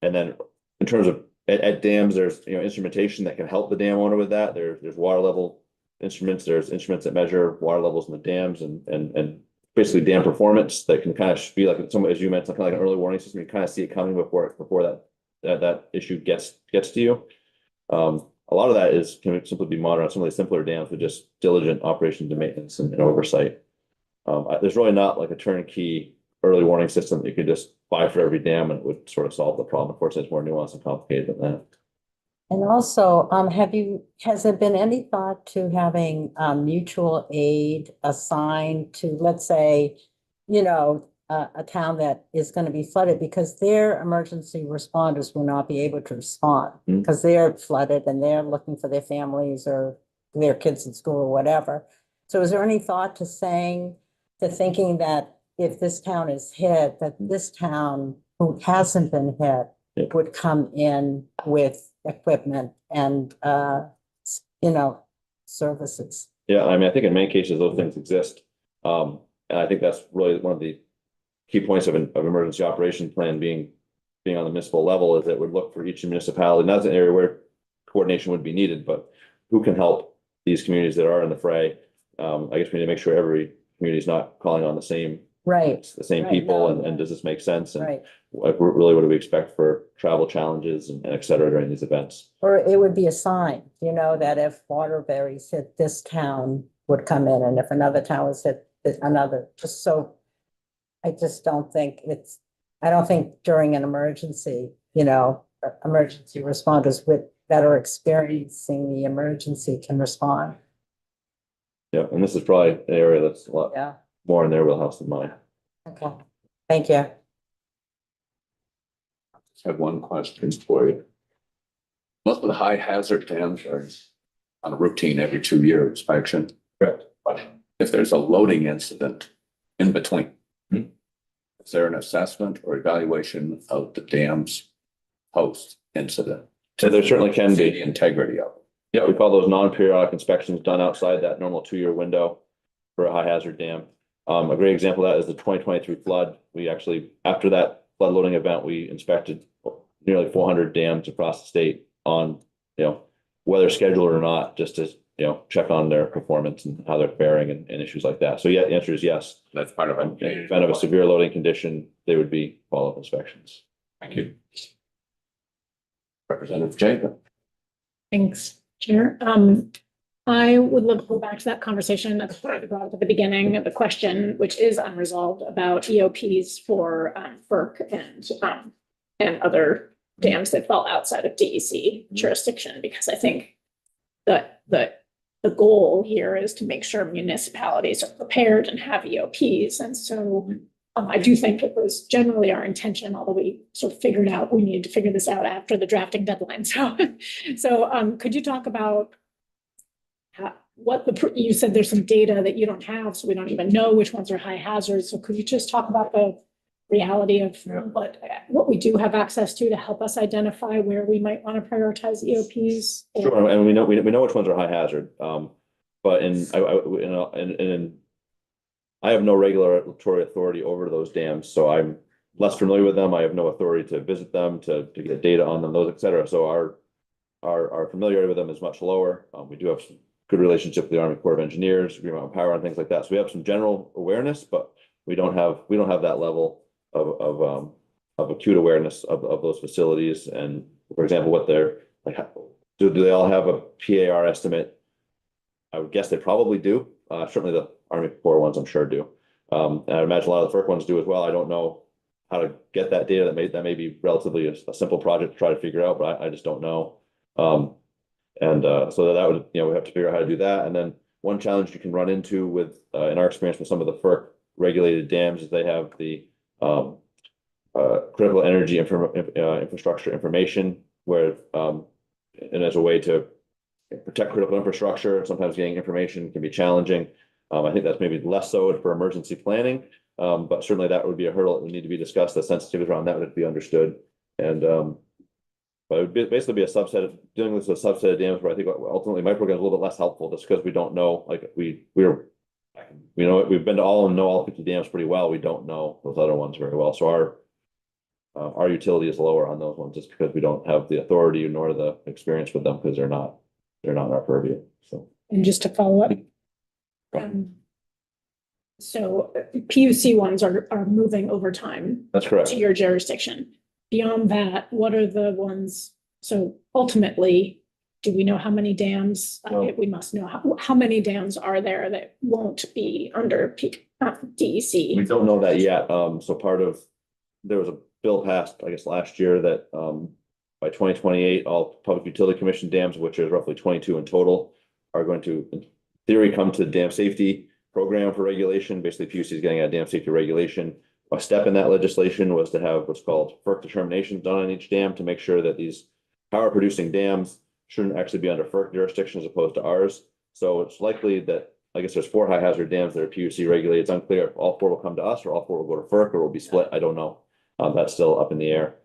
And then in terms of at dams, there's instrumentation that can help the dam owner with that. There's water level instruments. There's instruments that measure water levels in the dams and basically dam performance that can kind of be like as you mentioned, kind of like an early warning system. You kind of see it coming before that issue gets to you. A lot of that can simply be monitored on some of the simpler dams with just diligent operations and maintenance and oversight. There's really not like a turnkey early warning system that you could just buy for every dam and it would sort of solve the problem. Unfortunately, it's more nuanced and complicated than that. And also, has there been any thought to having mutual aid assigned to, let's say, a town that is going to be flooded, because their emergency responders will not be able to respond because they're flooded and they're looking for their families or their kids in school or whatever. So is there any thought to thinking that if this town is hit, that this town who hasn't been hit would come in with equipment and, services? Yeah, I mean, I think in many cases, those things exist. And I think that's really one of the key points of of emergency operation plan being on the municipal level is that we'd look for each municipality, and that's an area where coordination would be needed, but who can help these communities that are in the fray? I guess we need to make sure every community is not calling on the same Right, Right, people, no, and does this make sense? And right. really, what do we expect for travel challenges and et cetera during these events? Or it would be a sign, that if Waterbury's hit this town would come in, and if another town was hit another, just so. I just don't think I don't think during an emergency, emergency responders that are experiencing the emergency can respond. Yeah, and this is probably an area that's a lot Yeah, more in their wheelhouse than mine. okay. Thank you. Just have one question for you. Most of the high hazard dams are on a routine every 2-year inspection. Correct. But if there's a loading incident in between, is there an assessment or evaluation of the dam's post incident? So there certainly can See be. the integrity of it. Yeah, we call those non-periodic inspections done outside that normal 2-year window for a high hazard dam. A great example of that is the 2023 flood. We actually, after that flood loading event, we inspected nearly 400 dams across the state on, whether scheduled or not, just to, check on their performance and how they're faring and issues like that. So yeah, the answer is yes. That's part of In it. event of a severe loading condition, they would be follow-up inspections. Thank you. Representative Jacob. Thanks, Chair. I would love to go back to that conversation that I brought up at the beginning of the question, which is unresolved about EOPs for FERC and other dams that fall outside of DEC jurisdiction, because I think that the goal here is to make sure municipalities are prepared and have EOPs. And so I do think it was generally our intention, although we sort of figured out, we needed to figure this out after the drafting deadline. So could you talk about you said there's some data that you don't have, so we don't even know which ones are high hazard. So could you just talk about the reality of what we do have access to help us identify where we might want to prioritize EOPs? Sure, and we know which ones are high hazard. But I have no regulatory authority over those dams, so I'm less familiar with them. I have no authority to visit them, to get data on them, those, et cetera. So our familiarity with them is much lower. We do have some good relationship with the Army Corps of Engineers, Green Mountain Power, and things like that. So we have some general awareness, but we don't have that level of acute awareness of those facilities. And for example, what they're like, do they all have a PAR estimate? I would guess they probably do. Certainly the Army Corps ones, I'm sure do. And I imagine a lot of the FERC ones do as well. I don't know how to get that data. That may be relatively a simple project to try to figure out, but I just don't know. So that would, we have to figure out how to do that. And then one challenge you can run into with, in our experience with some of the FERC regulated dams, is they have the critical energy infrastructure information, where and as a way to protect critical infrastructure, sometimes getting information can be challenging. I think that's maybe less so for emergency planning, but certainly that would be a hurdle that would need to be discussed. The sensitivity around that would be understood, and but it would basically be a subset of dealing with a subset of dams where I think ultimately my program is a little bit less helpful, just because we don't know. Like we've been to all and know all 50 dams pretty well. We don't know those other ones very well, so our utility is lower on those ones just because we don't have the authority nor the experience with them, because they're not in our purview. So, and just to follow up. So PUC ones are moving over time that's correct. to your jurisdiction. Beyond that, what are the ones? So ultimately, do we know how many dams? No. We must know how many dams are there that won't be under DEC. We don't know that yet. So there was a bill passed, I guess, last year that by 2028, all Public Utility Commission dams, which is roughly 22 in total, are going to, in theory, come to the dam safety program for regulation. Basically, PUC is getting a dam safety regulation. A step in that legislation was to have what's called FERC determinations done on each dam to make sure that these power producing dams shouldn't actually be under FERC jurisdiction as opposed to ours. So it's likely that, I guess there's 4 high hazard dams that are PUC regulated. It's unclear if all 4 will come to us or all 4 will go to FERC or will be split. I don't know. That's still up in the air.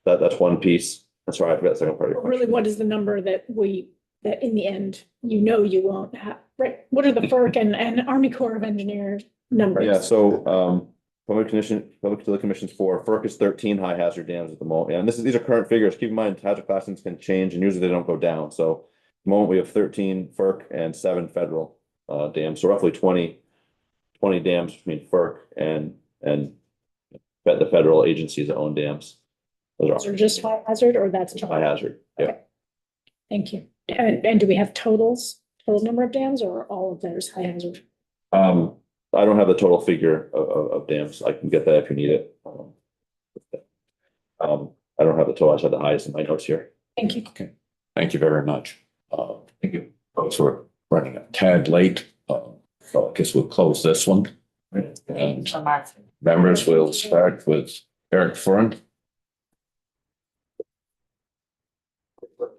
That's one piece. I'm sorry, I forgot the second part of your question. Really, what is the number that we that in the end, you won't have, right? What are the FERC and Army Corps of Engineers numbers? Yeah, so, Public Utility Commission's 4, FERC is 13 high hazard dams at the moment, and these are current figures, keep in mind, hazard classings can change, and usually they don't go down, so. At the moment, we have 13 FERC and 7 federal, dams, so roughly 20 dams between FERC and the federal agencies that own dams. Those Or just high hazard, or that's high hazard, yeah. Okay. Thank you. And do we have total number of dams, or all of those high hazard? I don't have the total figure of dams. I can get that if you need it. I don't have the total. I just have the highest in my notes here. Thank you. Okay, thank you very much. Thank you. Folks, we're running a tad late. So I guess we'll close this one. And members, will start with Eric Fern.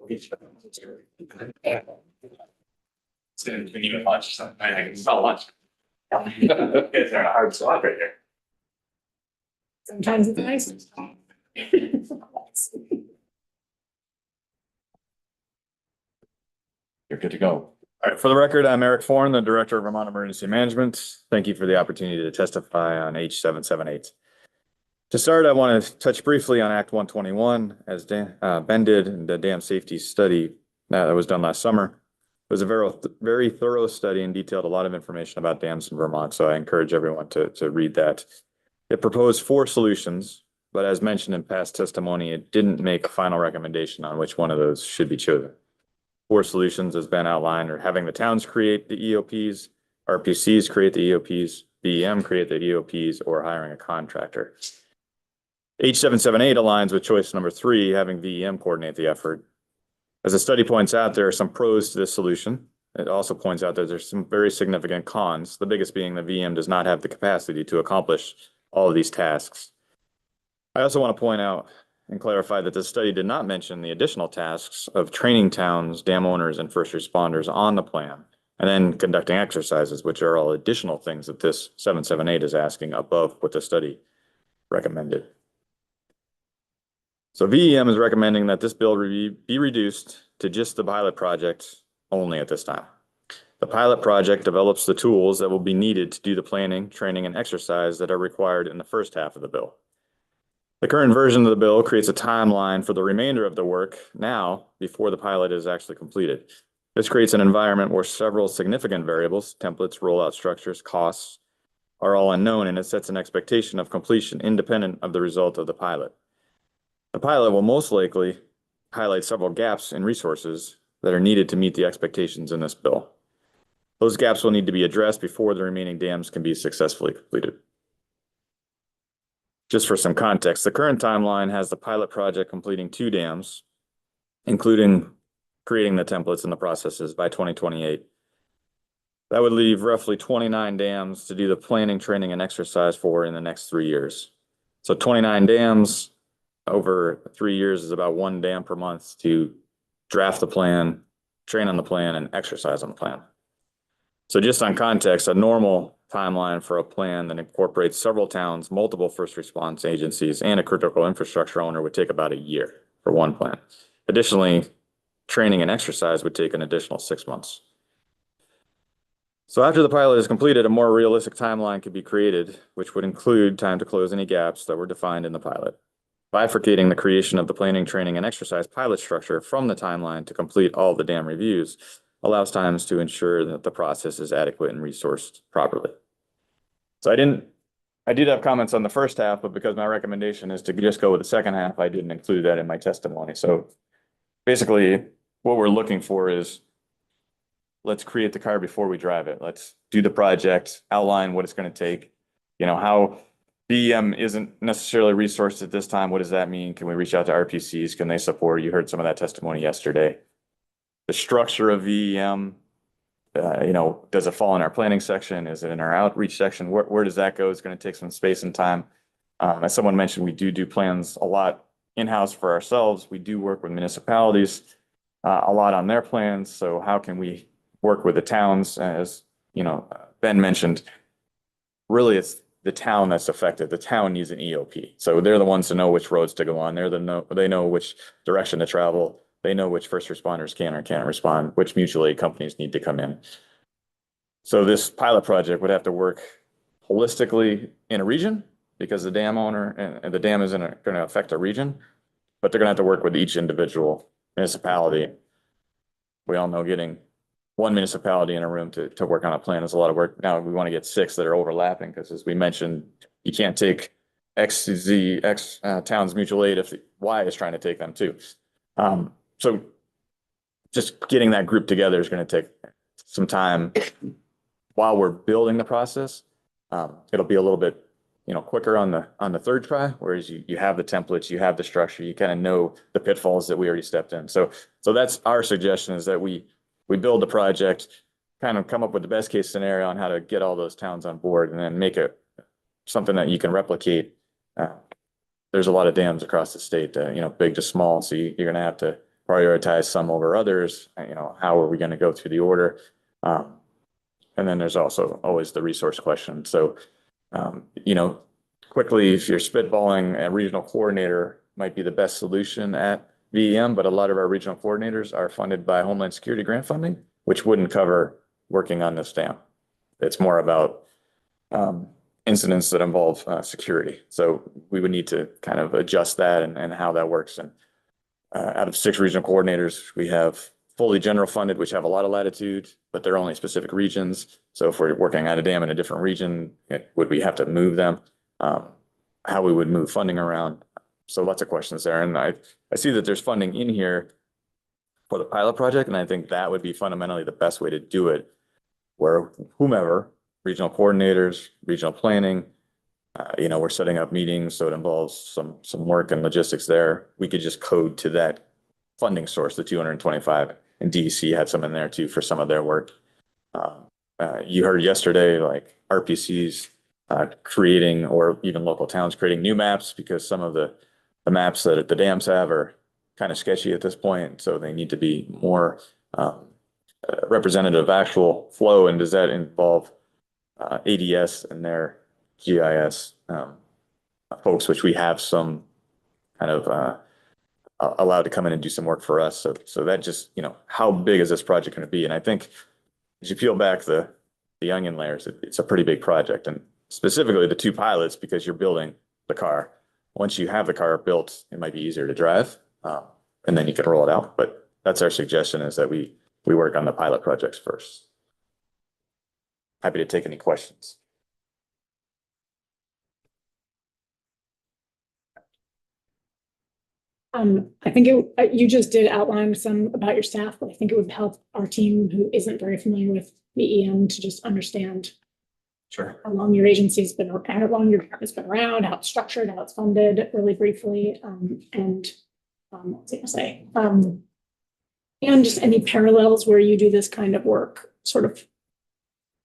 It's gonna be even lunch, so I can smell lunch. It's a hard spot right here. Sometimes it's nice. You're good to go. All right, for the record, I'm Eric Forn, the Director of Vermont Emergency Management. Thank you for the opportunity to testify on H778. To start, I want to touch briefly on Act 121, as Ben did in the dam safety study that was done last summer. It was a very thorough study and detailed a lot of information about dams in Vermont, so I encourage everyone to read that. It proposed 4 solutions, but as mentioned in past testimony, it didn't make a final recommendation on which one of those should be chosen. 4 solutions, as Ben outlined, are having the towns create the EOPs, RPCs create the EOPs, BEM create the EOPs, or hiring a contractor. H778 aligns with choice number 3, having VEM coordinate the effort. As the study points out, there are some pros to this solution. It also points out that there's some very significant cons, the biggest being that VEM does not have the capacity to accomplish all of these tasks. I also want to point out and clarify that the study did not mention the additional tasks of training towns, dam owners, and first responders on the plan, and then conducting exercises, which are all additional things that this 778 is asking above what the study recommended. So VEM is recommending that this bill be reduced to just the pilot project only at this time. The pilot project develops the tools that will be needed to do the planning, training, and exercise that are required in the first half of the bill. The current version of the bill creates a timeline for the remainder of the work now before the pilot is actually completed. This creates an environment where several significant variables, templates, rollout structures, costs, are all unknown, and it sets an expectation of completion independent of the result of the pilot. The pilot will most likely highlight several gaps in resources that are needed to meet the expectations in this bill. Those gaps will need to be addressed before the remaining dams can be successfully completed. Just for some context, the current timeline has the pilot project completing 2 dams, including creating the templates and the processes by 2028. That would leave roughly 29 dams to do the planning, training, and exercise for in the next 3 years. So 29 dams over 3 years is about 1 dam per month to draft the plan, train on the plan, and exercise on the plan. So just on context, a normal timeline for a plan that incorporates several towns, multiple first response agencies, and a critical infrastructure owner would take about a year for one plan. Additionally, training and exercise would take an additional 6 months. So after the pilot is completed, a more realistic timeline could be created, which would include time to close any gaps that were defined in the pilot. Bifurcating the creation of the planning, training, and exercise pilot structure from the timeline to complete all the dam reviews allows times to ensure that the process is adequate and resourced properly. So I did have comments on the first half, but because my recommendation is to just go with the second half, I didn't include that in my testimony. So basically what we're looking for is let's create the car before we drive it. Let's do the project, outline what it's going to take, how BEM isn't necessarily resourced at this time. What does that mean? Can we reach out to RPCs? Can they support? You heard some of that testimony yesterday. The structure of VEM, does it fall in our planning section? Is it in our outreach section? Where does that go? It's going to take some space and time. As someone mentioned, we do plans a lot in-house for ourselves. We do work with municipalities a lot on their plans. So how can we work with the towns? As Ben mentioned, really it's the town that's affected. The town needs an EOP. So they're the ones to know which roads to go on. They know which direction to travel. They know which first responders can or can't respond, which mutual aid companies need to come in. So this pilot project would have to work holistically in a region because the dam owner and the dam isn't going to affect a region, but they're going to have to work with each individual municipality. We all know getting one municipality in a room to work on a plan is a lot of work. Now we want to get 6 that are overlapping because, as we mentioned, you can't take X town's mutual aid if Y is trying to take them too. So just getting that group together is going to take some time while we're building the process. It'll be a little bit, quicker on the third try, whereas you have the templates, you have the structure, you kind of know the pitfalls that we already stepped in. So that's our suggestion, is that we build the project, kind of come up with the best case scenario on how to get all those towns on board, and then make it something that you can replicate. There's a lot of dams across the state, big to small. So you're going to have to prioritize some over others. How are we going to go through the order? And then there's also always the resource question. So, quickly, if you're spitballing, a regional coordinator might be the best solution at VEM, but a lot of our regional coordinators are funded by Homeland Security grant funding, which wouldn't cover working on this dam. It's more about incidents that involve security. So we would need to kind of adjust that and how that works. And out of 6 regional coordinators, we have fully general funded, which have a lot of latitude, but they're only specific regions. So if we're working at a dam in a different region, would we have to move them? How we would move funding around? So lots of questions there. And I see that there's funding in here for the pilot project, and I think that would be fundamentally the best way to do it, where whomever, regional coordinators, regional planning, we're setting up meetings, so it involves some work and logistics there. We could just code to that funding source, the 225, and DEC had some in there too for some of their work. You heard yesterday, like RPCs creating, or even local towns creating new maps, because some of the maps that the dams have are kind of sketchy at this point. So they need to be more representative of actual flow. And does that involve ADS and their GIS folks, which we have some kind of allowed to come in and do some work for us. So that just, how big is this project going to be? And I think as you peel back the onion layers, it's a pretty big project, and specifically the 2 pilots, because you're building the car. Once you have the car built, it might be easier to drive, and then you can roll it out. But that's our suggestion, is that we work on the pilot projects first. Happy to take any questions. I think you just did outline some about your staff, but I think it would help our team who isn't very familiar with VEM to just understand Sure. how long your agency's been, how long your department's been around, how it's structured, how it's funded, really briefly, and what's I gonna say? And just any parallels where you do this kind of work, sort of.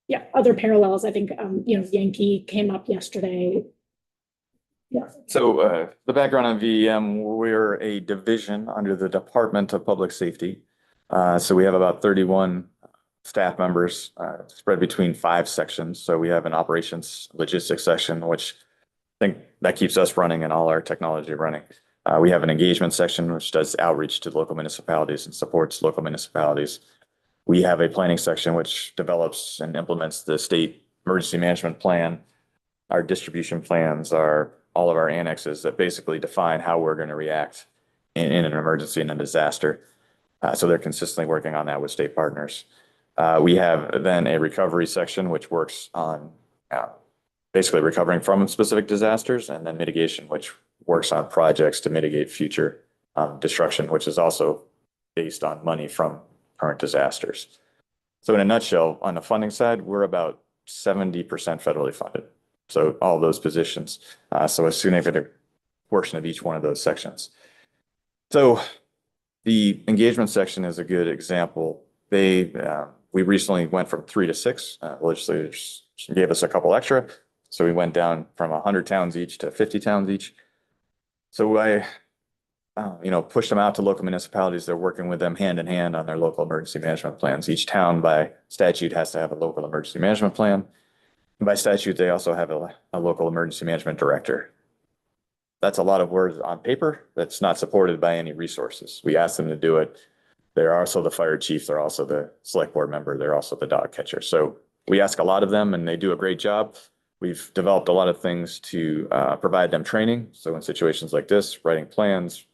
Yeah, other parallels. I think Yankee came up yesterday. Yeah. So the background on VEM, we're a division under the Department of Public Safety. So we have about 31 staff members spread between 5 sections. So we have an operations logistics section, which I think that keeps us running and all our technology running. We have an engagement section, which does outreach to local municipalities and supports local municipalities. We have a planning section, which develops and implements the state emergency management plan, our distribution plans, all of our annexes that basically define how we're going to react in an emergency and a disaster. So they're consistently working on that with state partners. We have then a recovery section, which works on basically recovering from specific disasters, and then mitigation, which works on projects to mitigate future destruction, which is also based on money from current disasters. So in a nutshell, on the funding side, we're about 70% federally funded. So all those positions, so a significant portion of each one of those sections. So the engagement section is a good example. We recently went from 3 to 6. Legislators gave us a couple extra. So we went down from 100 towns each to 50 towns each. So I push them out to local municipalities. They're working with them hand in hand on their local emergency management plans. Each town by statute has to have a local emergency management plan. And by statute, they also have a local emergency management director. that's a lot of words on paper that's not supported by any resources. We ask them to do it. They're also the fire chief. They're also the select board member. They're also the dog catcher. So we ask a lot of them and they do a great job. We've developed a lot of things to provide them training. So in situations like this, writing plans,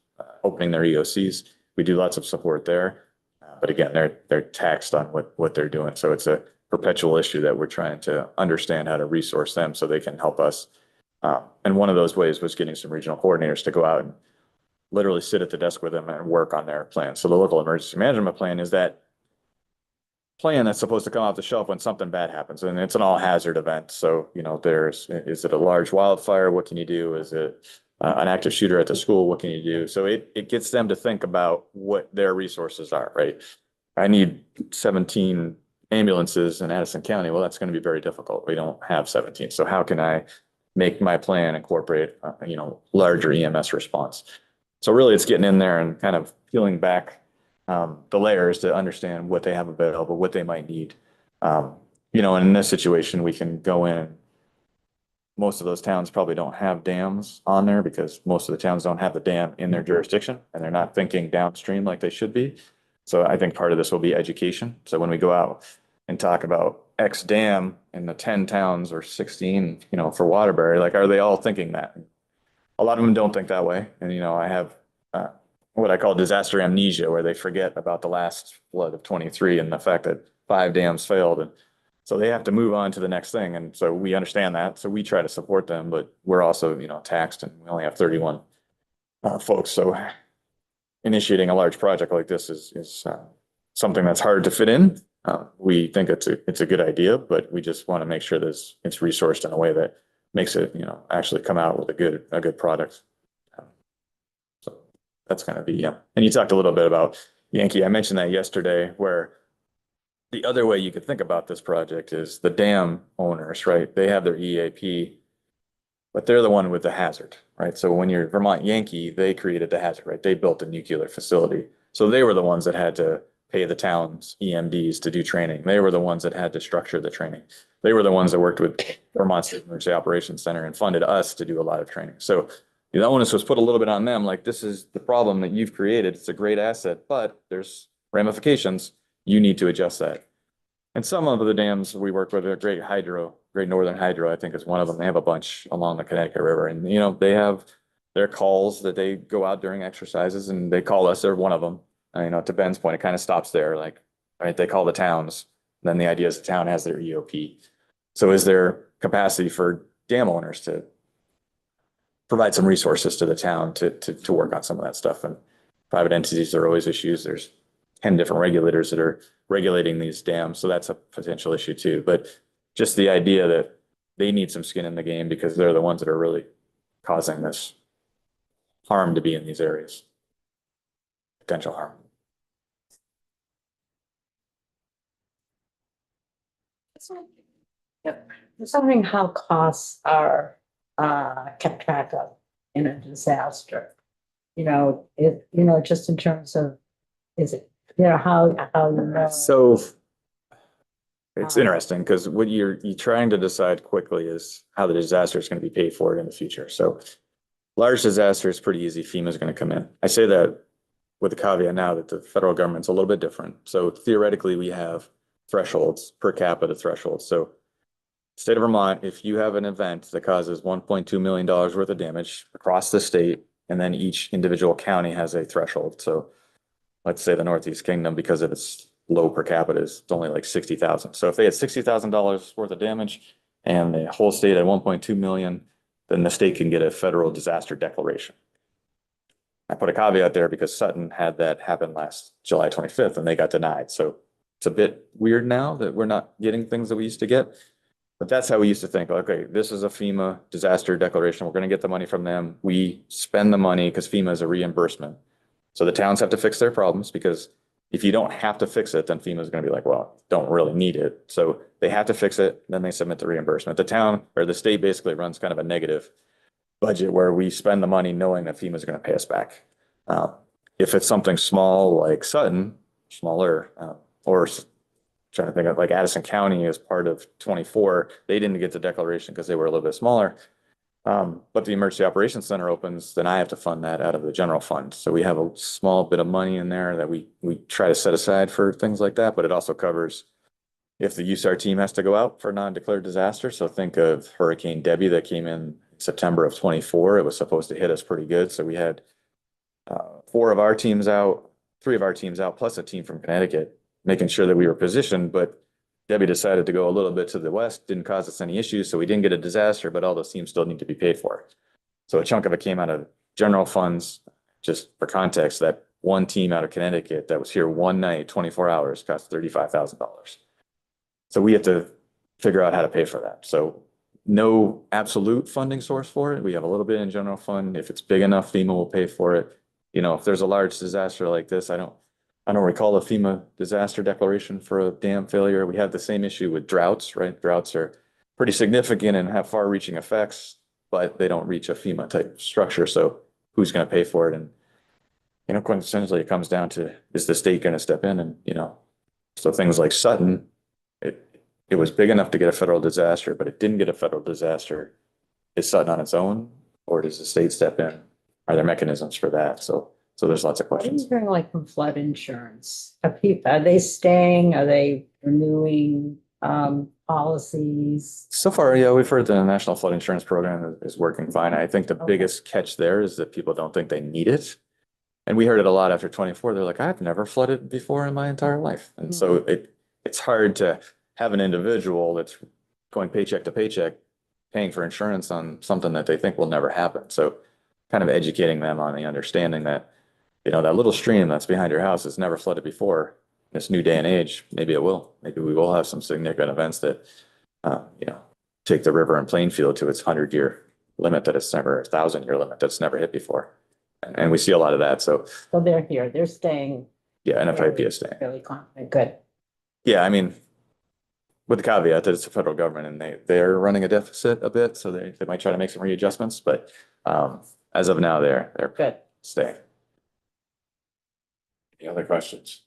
opening their EOCs, we do lots of support there. But again, they're taxed on what they're doing. So it's a perpetual issue that we're trying to understand how to resource them so they can help us. And one of those ways was getting some regional coordinators to go out and literally sit at the desk with them and work on their plan. So the local emergency management plan is that plan that's supposed to come off the shelf when something bad happens, and it's an all hazard event. So, is it a large wildfire? What can you do? Is it an active shooter at the school? What can you do? So it gets them to think about what their resources are, right? I need 17 ambulances in Addison County. Well, that's going to be very difficult. We don't have 17. So how can I make my plan incorporate, larger EMS response? So really it's getting in there and kind of peeling back the layers to understand what they have available, what they might need. And in this situation, we can go in. Most of those towns probably don't have dams on there because most of the towns don't have the dam in their jurisdiction and they're not thinking downstream like they should be. So I think part of this will be education. So when we go out and talk about X dam in the 10 towns or 16, for Waterbury, like, are they all thinking that? A lot of them don't think that way. And, I have what I call disaster amnesia, where they forget about the last flood of 23 and the fact that 5 dams failed. And so they have to move on to the next thing. And so we understand that. So we try to support them, but we're also, taxed and we only have 31 folks. So initiating a large project like this is something that's hard to fit in. We think it's a good idea, but we just want to make sure that it's resourced in a way that makes it, actually come out with a good product. So that's kind of and you talked a little bit about Yankee. I mentioned that yesterday, where the other way you could think about this project is the dam owners, right? They have their EAP, but they're the one with the hazard, right? So when you're Vermont Yankee, they created the hazard, right? They built a nuclear facility. So they were the ones that had to pay the town's EMDs to do training. They were the ones that had to structure the training. They were the ones that worked with Vermont State Emergency Operations Center and funded us to do a lot of training. So the onus was put a little bit on them, like, this is the problem that you've created. It's a great asset, but there's ramifications. You need to adjust that. And some of the dams we work with are Great Northern Hydro, I think is one of them. They have a bunch along the Connecticut River, and, they have their calls that they go out during exercises and they call us. They're one of them. To Ben's point, it kind of stops there. Like, right, they call the towns. Then the idea is the town has their EOP. So is there capacity for dam owners to provide some resources to the town to work on some of that stuff? And private entities are always issues. There's 10 different regulators that are regulating these dams. So that's a potential issue too. But just the idea that they need some skin in the game because they're the ones that are really causing this harm to be in these areas. Potential harm. Yep. I'm wondering how costs are kept track of in a disaster. Just in terms of, is it, how So it's interesting because what you're trying to decide quickly is how the disaster is going to be paid for in the future. So large disaster is pretty easy. FEMA is going to come in. I say that with the caveat now that the federal government's a little bit different. So theoretically, we have thresholds, per capita thresholds. So state of Vermont, if you have an event that causes $1.2 million worth of damage across the state, and then each individual county has a threshold. So let's say the Northeast Kingdom, because of its low per capita, is only like 60,000. So if they had $60,000 worth of damage and the whole state at 1.2 million, then the state can get a federal disaster declaration. I put a caveat there because Sutton had that happen last July 25th and they got denied. So it's a bit weird now that we're not getting things that we used to get. But that's how we used to think. Okay, this is a FEMA disaster declaration. We're going to get the money from them. We spend the money because FEMA is a reimbursement. So the towns have to fix their problems, because if you don't have to fix it, then FEMA is going to be like, well, don't really need it. So they have to fix it. Then they submit the reimbursement. The town or the state basically runs kind of a negative budget where we spend the money knowing that FEMA is going to pay us back. If it's something small like Sutton, smaller, or trying to think of like Addison County as part of 24, they didn't get the declaration because they were a little bit smaller. But the emergency operations center opens, then I have to fund that out of the general fund. So we have a small bit of money in there that we try to set aside for things like that, but it also covers if the USAR team has to go out for non-declared disaster. So think of Hurricane Debbie that came in September of 24. It was supposed to hit us pretty good. So we had 4 of our teams out, 3 of our teams out, plus a team from Connecticut, making sure that we were positioned. But Debbie decided to go a little bit to the west, didn't cause us any issues, so we didn't get a disaster, but all those teams still need to be paid for. So a chunk of it came out of general funds. Just for context, that one team out of Connecticut that was here one night, 24 hours, cost $35,000. So we have to figure out how to pay for that. So no absolute funding source for it. We have a little bit in general fund. If it's big enough, FEMA will pay for it. You know, if there's a large disaster like this, I don't recall a FEMA disaster declaration for a dam failure. We have the same issue with droughts, right? Droughts are pretty significant and have far-reaching effects, but they don't reach a FEMA type structure. So who's going to pay for it? And, you know, quintessentially it comes down to, is the state going to step in? And, you know, so things like Sutton, it was big enough to get a federal disaster, but it didn't get a federal disaster. Is Sutton on its own, or does the state step in? Are there mechanisms for that? So there's lots of What are questions. you hearing like from flood insurance? Are they staying? Are they renewing, policies? So far, yeah, we've heard the National Flood Insurance Program is working fine. I think the biggest catch there is that people don't think they need it. And we heard it a lot after 24. They're like, I've never flooded before in my entire life. And so it's hard to have an individual that's going paycheck to paycheck, paying for insurance on something that they think will never happen. So kind of educating them on the understanding that, you know, that little stream that's behind your house has never flooded before. This new day and age, maybe it will. Maybe we will have some significant events that, you know, take the river in Plainfield to its 100-year limit that it's never, 1,000-year limit that's never hit before. And we see a lot of that. So So they're here, they're staying. yeah, NFIP is staying. Fairly confident, good. Yeah, I mean, with the caveat that it's the federal government and they're running a deficit a bit, so they might try to make some readjustments, but as of now, they're Good. staying. Any other questions?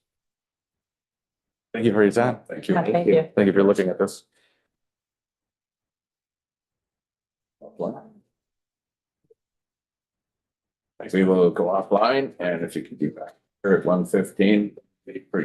Thank you for your time. Thank you. Thank you. Thank you for looking at this. We will go offline, and if you can be back here at 1:15, be pretty